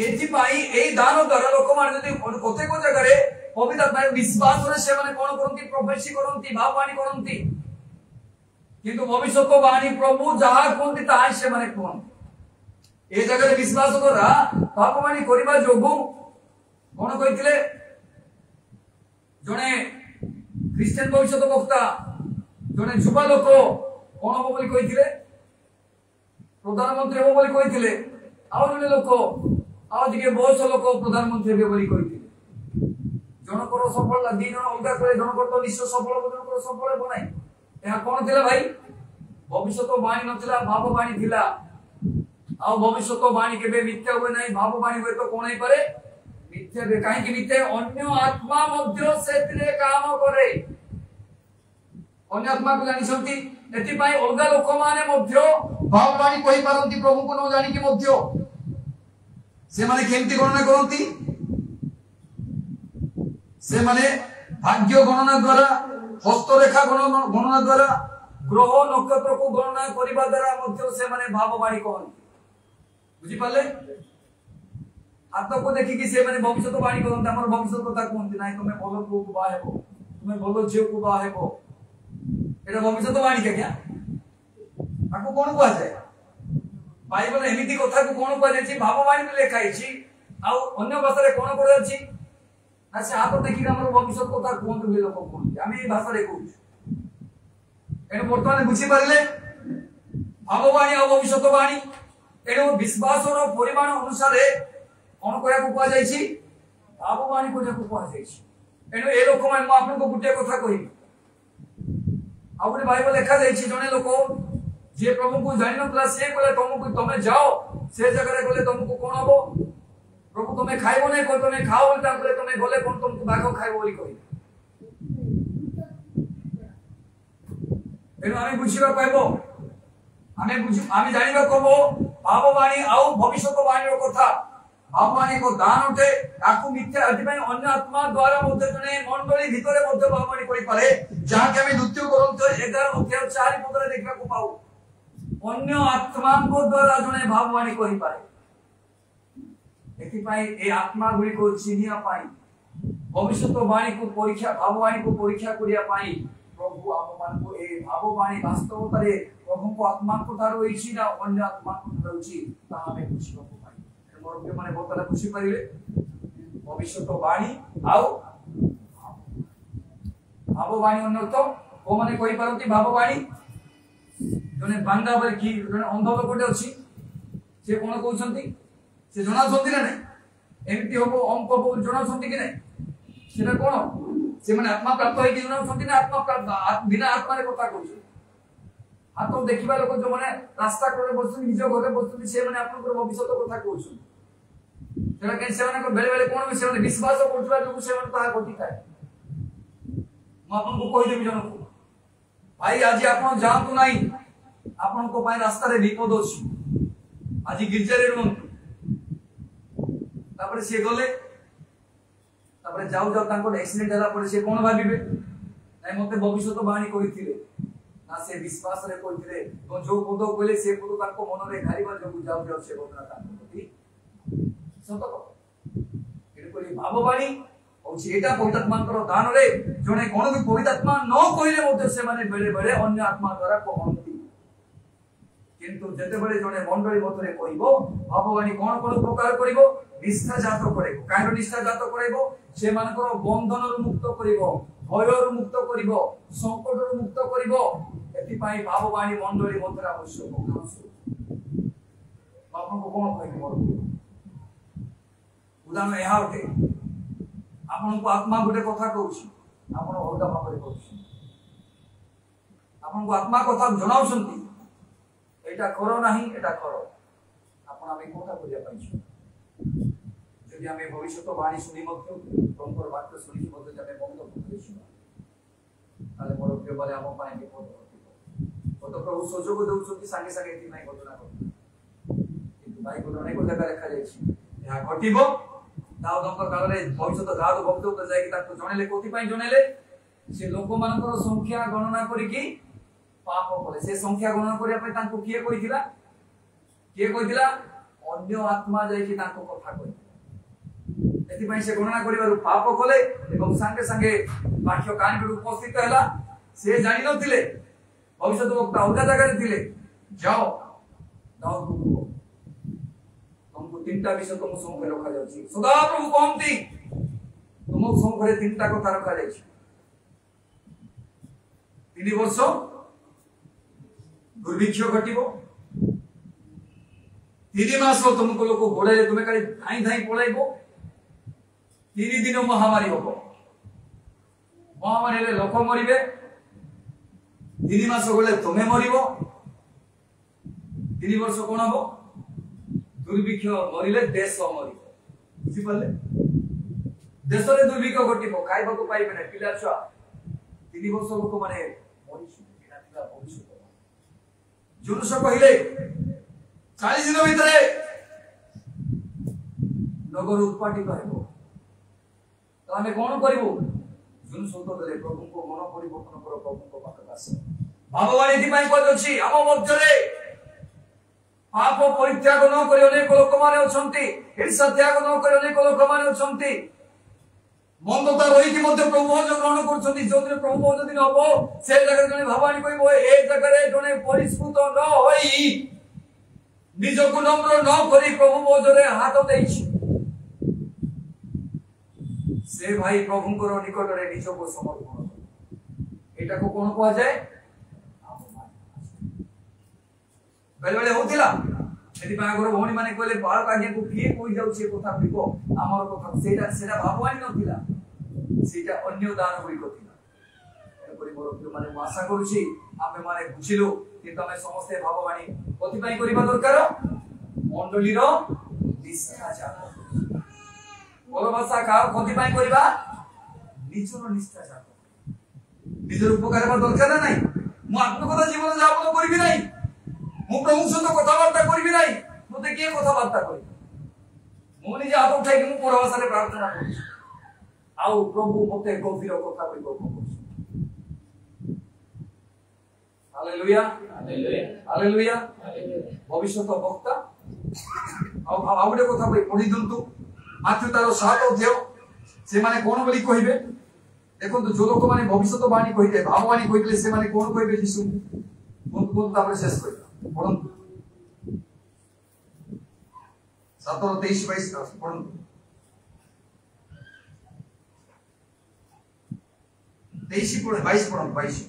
एथि पाई एई दान द्वारा लोक माने जदि कोते को जगह रे पवित्र आत्मा विश्वास रे से माने कोन करंती प्रोफेसी करंती भाववाणी करंती किंतु भविष्यवाणी प्रभु जहा कहंती ताहा से माने कहंती ए जगह रे विश्वास द्वारा भाववाणी करिबा जोगु कोन कहितले जने क्रिश्चियन भविष्यत वक्ता जने युवा लोक कोन हो बोली कहितले प्रधानमंत्री हो बोली कहितले आउ जने लोक आउ दिके बयस लोक प्रधानमंत्री हे बोली कहितले जनकर सफल दी जन अलगा करे जनकर तो निश्चय सफल जनकर सफल बनाई यह कोन थिला भाई भविष्यवाणी नथिला भाववाणी थिला आउ भविष्यवाणी केबे मिथ्या होय नाही भाववाणी होय तो कोन ही पारे मिथ्या बे काहे कि मिथ्या अन्य आत्मा मध्य सेतरे काम करे अन्य आत्मा को जानि छंती एति पई अलगा लोक माने मध्य भाववाणी कहि पारंती प्रभु को न जानि कि मध्य से माने केमती गणना करंती से माने भाग्य गणना द्वारा हस्तरेखा गणना द्वारा ग्रह नक्षत्र को गणना करिबा द्वारा मध्य से माने भाववाणी कहंती बुझी पाले हाथ को देखि कि से माने भविष्यवाणी कहंती हमर भविष्य कथा कहंती नाही तुमे भलो को बा हेबो तुमे भलो झियो को बा हेबो एटा भविष्यवाणी क्या आको कोन को आसे बाइबल एमिति कथा को कोन को जायछि भाववाणी में लिखाइ छि आ अन्य भाषा रे कोन को जायछि ना से हाथ देखि हमर भविष्य कथा कोन के लोक कोन आमी ए भाषा रे कहू एनो वर्तमान बुझी पारले भाववाणी आ भविष्यवाणी एनो विश्वास और परिमाण अनुसार कोन कोया को को जायछि भाववाणी को को जायछि एनो ए लोक मान आपन को गुटे कथा कहिबी आउरे बाइबल लिखा जायछि जने लोक जे प्रभु को जानि नतला से कहले तुमको तमे जाओ से जगह रे गले तुमको कोन हबो प्रभु तमे खाइबो नै को तमे खाओ बोलता कहले तमे गले कोन तुमको भागो खाइबो बोली कहि एनो आमी बुझिबा पाइबो आमी जानिबा कहबो भाववाणी आउ भविष्यवाणी रो कथा भाववाणी को दान उठे ताकू मिथ्या अधिपय अन्य आत्मा द्वारा मध्य जने मंडली भितरे मध्य भाववाणी करि पारे जहा के आमी द्वितीय ग्रंथ 11 अध्याय 4 पद रे देखबा को पाऊ अन्य आत्मा को द्वारा जने भाववाणी कहि पारे एथि पई ए आत्मा गुडी को चिनिया पाई भविष्यवाणी को परीक्षा भाववाणी को परीक्षा करिया पाई प्रभु आप मान को ए भाववाणी वास्तवता रे प्रभु को आत्मा को तारो इछि ना अन्य आत्मा को तारोछि ता हमें बुझिबा को पाई मोर के माने बोतला खुशी पाइले भविष्यवाणी आउ भाववाणी अन्य तो को माने कहि पारंती भाववाणी जने बांगा बल की जने अंध लोकटे अछि से कोन कहउछंती से जणा छंती ना नै एमिति होबो अंक होबो जणा छंती कि नै सेटा कोन से माने आत्मा प्राप्त होई कि जणा छंती ना आत्मा प्राप्त बिना आत्मा रे कथा कहउछ आ तो देखिबा लोक जो माने रास्ता करे बसुनी निज घरे बसुनी से माने आपन भविष्य कथा कहउछ सेटा के से माने को बेले बेले कोन से माने विश्वास करथुला जो से माने ताहा गति थाए म आपन को कहि देबी जन को भाई आज आपन जानतु नाही आपन को पाए रास्ता रे विपद अछि आज गिरजा रे रुम तापर से गले तापर जाऊ जाऊ तांको एक्सीडेंट हला पर से कोन भाबिबे नै मते भविष्यवाणी कहिथिले ना से विश्वास रे कहिथिले तो जो पद कहले से पद तांको मन रे घारीबा जो जाऊ जाऊ से घटना तांको प्रति सत एटे कोली भाववाणी और एटा पवित्र आत्माकर दान रे जने कोन भी पवित्र आत्मा न कहिले मते से माने बेले बेले अन्य आत्मा द्वारा कहंती किंतु जते बेले जने मंडली मतरे कहिबो भाववाणी कोन कोन प्रकार करिवो निष्ठा जात करिवो कायर निष्ठा जात करिवो से मानकर बंधन रु मुक्त करिवो भय रु मुक्त करिवो संकट रु मुक्त करिवो एति पई भाववाणी मंडली मतरे आवश्यक आपन को कोन कहि मोर उदाहरण एहा होते आपन को आत्मा गुटे कथा कहउछि आपन अलगा भाबरे कहउछि आपन को आत्मा कथा जणाउछंती एटा करो नाही एटा करो आपन आमे कोटा करिया पाइछु जदि आमे भविष्यवाणी सुनि मध्य प्रभुर वाक्य सुनि मध्य जमे बंद करिछु ताले मोर प्रिय बाले हम पाए के पद तो प्रभु सुजोग दउछंती संगे संगे एति नाही घटना किंतु बाइबल अनेक जगह लिखा जायछि या घटिबो दाऊदଙ୍କ कालरे भविष्यत दाऊद भक्त जायकि ताको जणेले कोथि पई जणेले से लोक मानकर संख्या गणना करी कि पाप कले से संख्या गणना करिया पई ताको किए कहिथिला अन्य आत्मा जायकि ताको कथा कहि एति पई से गणना करिवारु पाप कले एवं संगे संगे वाक्य कान उपस्थित हैला से जानि नथिले भविष्यत वक्ता अलग जगह थिले जाओ दाऊद को तुमको तीनटा विषय तुम सम्मुख रखा जाउछि सदा प्रभु कहंती तुम सम्मुख तीनटा कथा रखा जाइछि 3 वर्ष दुर्भिक्ष घटिबो 3 मास तुमको लोक गोड़े तुम्हें खाली धाई धाई पळाइबो 3 दिन महामारी होबो महामारी लोक मरिबे 3 मास गले तुम्हें मरिबो 3 वर्ष कोन हबो दुर्भिक्ष मरिले देश मरिबो बुझि पाले देश रे दुर्भिक्ष घटिबो खाइबा को पाइबे ना पिला छुआ 3 वर्ष लोक माने मरिछु बिना पिला भविष्य जुनुस कहिले 40 दिन भितरे नगर उत्पाटित हेबो तो हमें कोन करिवो जुनुस तो दे प्रभु को मन परिवर्तन करो प्रभु को पाख आस भगवान एति पई कहै अछि हम मध्य रे पाप परित्याग न करी अनेक लोक माने अछंती ईर्ष्या त्याग न करी अनेक लोक माने अछंती मंदता रही कि मध्य प्रभु जो ग्रहण करछंती जो दिन प्रभु जो दिन हबो से जगह जने भगवान कहबो ए जगह रे जने परिष्कृत न होई निजको नम्र न करी प्रभु मोजरे हाथ देछि से भाई प्रभुଙ୍କର निकटରେ ନିଜକୁ ସମର୍ପଣ एटा को कोन कहै जाय बेले बेले होतिला यदि बागर भौणी माने कहले बालक आगे को किए कोइ जाउ छे कथा बिको हमर कथा सेटा सेटा भगवान नथिला सेटा अन्य दान होई कथिला एपरि मोर माने आशा करूछि आमे माने बुझिलो कि तमे समस्त भगवानी कथि पई करिबा दरकार मंडलीर निष्ठा जानो बोलो भाषा का कथि पई करिबा निजर निष्ठा जानो निजर उपकार करबा दरकार ना नहीं मु आत्मकथा जीवन यापन करिबि नहीं मु प्रभु सहित कथबार्ता करिबि नहीं मते के कथबार्ता करिबि मु निजे हाथ उठाई कि मु पर भाषा रे प्रार्थना करि आउ प्रभु मते गभीर कथा कहिबो हालेलुया हालेलुया भविष्यत वक्ता आ गोटे कथा पढ़ी दिंतु माथ्यू तार 7 अध्याय से माने कोन बोली कहिबे देखो तो जो लोक माने भविष्यत बाणी कहिते भाववाणी कहितले से माने कोन कहिबे यीशु कोन तापर शेष कहिबा पढ़न 7 और 23 22 पढ़न 23 पढ़ 22 पढ़न 22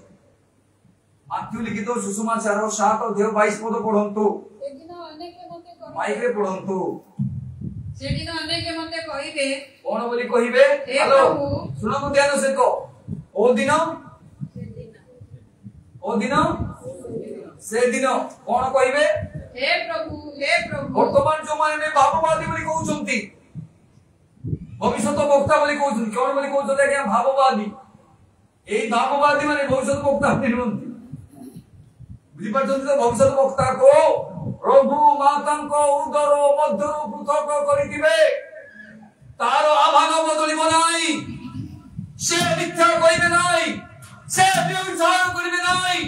माथ्यू लिखित सुसमाचार 7 अध्याय 22 पद पढ़ंतु माइक रे पढ़ंतु सेदिन अनेके मते कहिबे कोन बोली कहिबे हेलो सुनो तो ध्यान से तो ओ दिन से दिन कोन कहिबे हे प्रभु वर्तमान जो माने भाववादी बोली कहउछंती भविष्यत वक्ता बोली कहउछंती कोन बोली कहउछंती कि भाववादी एई भाववादी माने भविष्यत वक्ता निरंती बुझी पाछंती तो भविष्यत वक्ता को प्रभु मातांको उदर मध्य पृथक करिथिबे तार आभान बदलिब नाही से मिथ्या कहिबे नाही से व्यभिचार करिबे नाही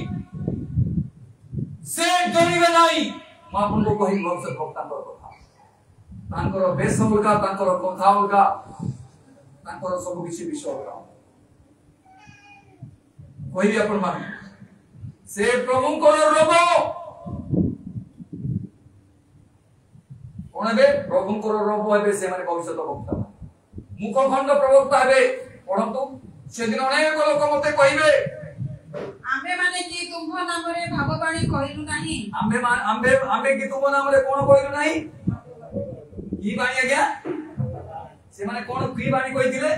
से डरिबे नाही म आपनको कहि भविष्यत वक्तांकर कथा तांकर बेश अलगा तांकर कथा अलगा तांकर सब किछि विषय अलगा कहि अपन मान से प्रभुंकर रोग कोन बे प्रभुंकर रोग हेबे से माने भविष्यत वक्ता मुखखंड प्रवक्ता हेबे पढंतु से दिन अनेक लोक मते कहिबे आमे माने कि तुम नाम रे भाववाणी कहिलु नाही आमे कि तुम नाम रे कोन कहिलु नाही की बाणी आज्ञा से माने कोन की बाणी कहिथिले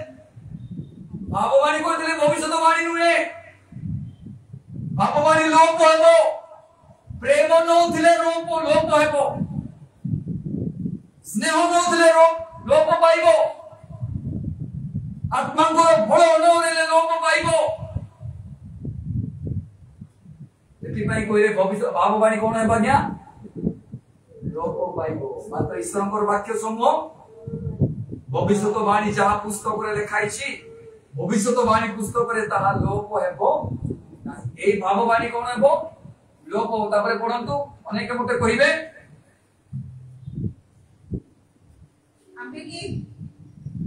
भाववाणी कहिथिले भविष्यत बाणी नुहे भाववाणी लोप हेबो प्रेम नथिले लोप हेबो स्नेह नथिले लोप पाइबो आत्मांकर फल नरेले लोप पाइबो एति पई ପାଇଁ କହିଲେ ଭବିଷ୍ୟତ ଭାବବାଣୀ କଣ ହେବ ଆଜ୍ଞା ଲୋପ ପାଇବ ମାତ୍ର ଈଶ୍ୱରଙ୍କର ବାକ୍ୟ ସମୂହ ଭବିଷ୍ୟତ ବାଣୀ ଯାହା ପୁସ୍ତକରେ ଲେଖା ହେଇଛି ଭବିଷ୍ୟତ ବାଣୀ ପୁସ୍ତକରେ ତାହା ଲୋପ ହେବ এই ভাববাণী কোন ହେବ লোপ তারপরে পড়ন্তু অনেকে মতে কইবে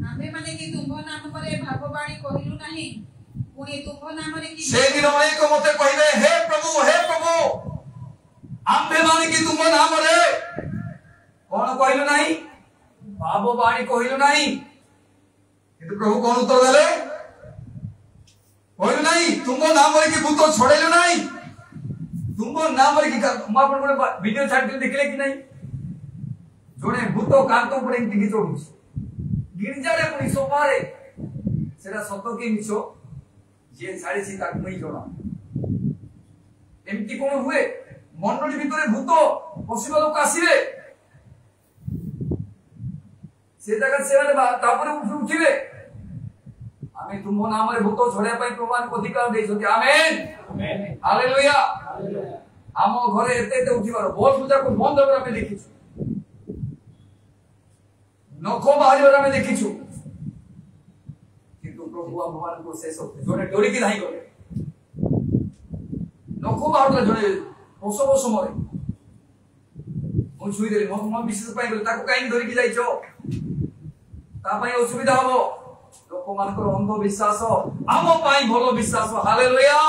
ଆମେ ମାନେ କି ତୁମ୍ଭ ନାମରେ ଭାବବାଣୀ କହିଲୁ ନାହିଁ ପୁଣି ତୁମ୍ଭ ନାମରେ କି সেই দিন অনেক মতে কইবে হে প্রভু আম্ভে মানে কি তুম্ভ নামরে কোন কইলু নাই ভাববাণী কইলু নাই কিন্তু প্রভু কোন উত্তর দেলে কইলু নাই তুম্ভ নামরে কি ভূত ছড়াইলু নাই তুম্ভ নামরে কি ମୁଁ ଆପଣଙ୍କର ଭିଡିଓ ଛାଡିଥିଲି ଦେଖିଲେ କି ନାହିଁ ଜଣେ ଭୂତ କାନ୍ଥ ଉପରେ ଏମିତି ଚଢୁଛି ଗିର୍ଜାରେ ପୁଣି ସୋଫାରେ ସେଟା ସତ କି ମିଛ ଯିଏ ଛାଡିଛି ତାକୁ ହିଁ ଜଣା ଏମିତି କଣ ହୁଏ ମଣ୍ଡଳୀ ଭିତରେ ଭୂତ ପଶିବା ଲୋକ ଆସିବେ ସେ ଜାଗାରେ ସେମାନେ ତାପରେ ଉଠିବେ ଆମେ ତୁମ ନାମରେ ଭୂତ ଛଡେଇବା ପାଇଁ ପ୍ରଭୁଙ୍କୁ ଅଧିକାର ଦେଇଛନ୍ତି ଆମେନ୍ ହାଲେଲୁୟା ଆମ ଘରେ ଏତେ ଏତେ ଉଠିବାର ବହୁତ ପୂଜାକୁ ବନ୍ଦ ହେବାର ଆମେ ଦେଖିଛୁ ନଖ ବାହାରିବାର ଆମେ ଦେଖିଛୁ କିନ୍ତୁ ପ୍ରଭୁ ଆମମାନଙ୍କୁ ଶେଷ ଜଣେ ଡରିକି ନାହିଁ ଗଲେ ନଖ ବାହାରୁଥିଲା ଜଣେ ପ୍ରସବ ସମୟରେ ମୁଁ ଛୁଇଁଦେଲି ମୋ ବିଶେଷ ପାଇଁ ଗଲେ ତାକୁ କାହିଁକି ଧରିକି ଯାଇଛ ତା ପାଇଁ ଅସୁବିଧା ହବ ଲୋକମାନଙ୍କର ଅନ୍ଧବିଶ୍ୱାସ ଆମ ପାଇଁ ଭଲ ବିଶ୍ୱାସ ହାଲେଲୁୟା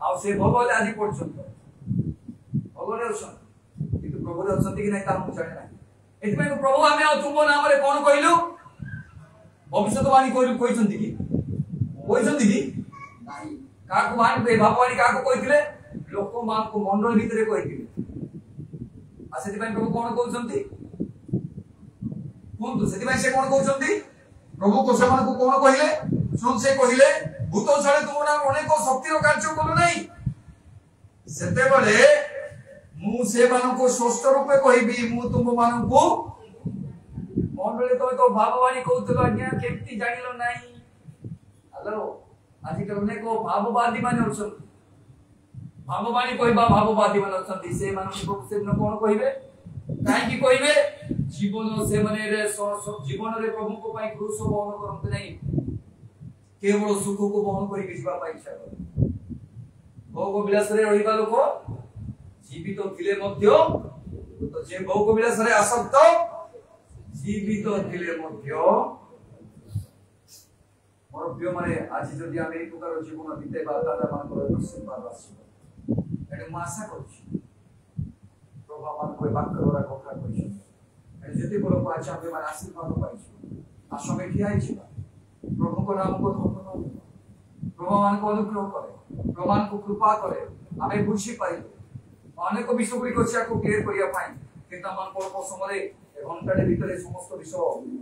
ଆଉ ସେ ଭଗବାନ ଆଜି ପର୍ଯ୍ୟନ୍ତ ଭଗବାନ ଅଛନ୍ତି କିନ୍ତୁ ପ୍ରଭୁରେ ଅଛନ୍ତି କି ନାହିଁ ତାହା ମୁଁ ଜାଣେ ନାହିଁ ଏଥିପାଇଁ ପ୍ରଭୁ ଆମେ ଆଉ ତୁମ ନାମରେ କଣ କହିଲୁ ଭବିଷ୍ୟତବାଣୀ କହିଛନ୍ତି କି ନାହିଁ କାହାକୁ ବାଣୀ ଭାବବାଣୀ କାହାକୁ କହିଥିଲେ ଲୋକମାନଙ୍କୁ ମଣ୍ଡଳ ଭିତରେ କହିଥିଲେ ଆଉ ସେଥିପାଇଁ ପ୍ରଭୁ କଣ କହୁଛନ୍ତି କୁହନ୍ତୁ ସେଥିପାଇଁ ସେ କଣ କହୁଛନ୍ତି ପ୍ରଭୁ ସେମାନଙ୍କୁ କଣ କହିଲେ ସେ କହିଲେ ଭୂତ ଛାଡେ ତୁମ ନାମ ଅନେକ ଶକ୍ତିର କାର୍ଯ୍ୟ କଲୁ ନାହିଁ ସେତେବେଳେ ମୁଁ ସେମାନଙ୍କୁ ସ୍ପଷ୍ଟ ରୂପେ କହିବି ମୁଁ ତୁମମାନଙ୍କୁ ମଣ୍ଡଳୀ ତ ଭାବବାଣୀ କହୁଥିଲ ଆଜ୍ଞା କେମିତି ଜାଣିଲ ନାହିଁ ହ୍ୟାଲୋ ଆଜିକାଲି ଅନେକ ଭାବବାଦୀ ମାନେ ଅଛନ୍ତି ଭାବବାଣୀ କହିବା ଭାବବାଦୀ ମାନେ ଅଛନ୍ତି ସେମାନଙ୍କୁ ସେଦିନ କଣ କହିବେ କାହିଁକି କହିବେ ଜୀବନରେ ପ୍ରଭୁଙ୍କ ପାଇଁ କ୍ରୁଶ ବହନ କରନ୍ତି ନାହିଁ କେବଳ ସୁଖକୁ ବହନ କରିକି ଯିବା ପାଇଁ ଇଚ୍ଛା କରନ୍ତି ଭୋଗ ବିଳାସରେ ରହିବା ଲୋକ ଜୀବିତ ଥିଲେ ମଧ୍ୟ ଯେ ଭୋଗ ବିଳାସରେ ଆସକ୍ତ ଜୀବିତ ଥିଲେ ମଧ୍ୟ ମୋର ପ୍ରିୟ ମାନେ ଆଜି ଯଦି ଆମେ ଏହି ପ୍ରକାର ଜୀବନ ବିତେଇବା ତାହେଲେ ଆମଙ୍କର ଆଶୀର୍ବାଦ ଆସିବ ଏଣୁ ମୁଁ ଆଶା କରୁଛି ପ୍ରଭୁ ଆମମାନଙ୍କୁ ଏ ବାକ୍ୟ ଦ୍ୱାରା କଥା କହିଛନ୍ତି ଏଣୁ ଯେତେ ବଡ଼ ଆଜି ଆମେ ମାନେ ଆଶୀର୍ବାଦ ପାଇଛୁ ଆସ ଆମେ ଠିଆ ହେଇଯିବା ପ୍ରଭୁଙ୍କ ନାମକୁ ଧନ୍ୟବାଦ ପ୍ରଭୁମାନଙ୍କୁ ଅନୁଗ୍ରହ କରେ ପ୍ରଭୁମାନଙ୍କୁ କୃପା କରେ ଆମେ ବୁଝିପାରିଲୁ ଅନେକ ବିଷୟ ଗୁଡ଼ିକ ଅଛି ଆକୁ କ୍ଲିୟର କରିବା ପାଇଁ କିନ୍ତୁ ଆମମାନଙ୍କ ଅଳ୍ପ ସମୟରେ ଘଣ୍ଟାଟେ ଭିତରେ ସମସ୍ତ ବିଷୟ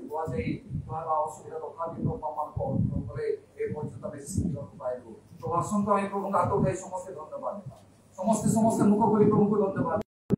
କୁହାଯାଇ ତାହାର ଅସୁବିଧା ତଥାପି ପ୍ରଭୁମାନଙ୍କ ଅନୁଗ୍ରହ କରେ ଏ ପର୍ଯ୍ୟନ୍ତ ଆମେ ଶିଖିବାକୁ ପାଇଲୁ ପ୍ରଭୁ ଆସନ୍ତୁ ଆମେ ପ୍ରଭୁଙ୍କ ହାତ ଉଠାଇ ସମସ୍ତେ ଧନ୍ୟବାଦ ସମସ୍ତେ ମୁଖ କରି ପ୍ରଭୁଙ୍କୁ ଧନ୍ୟବାଦ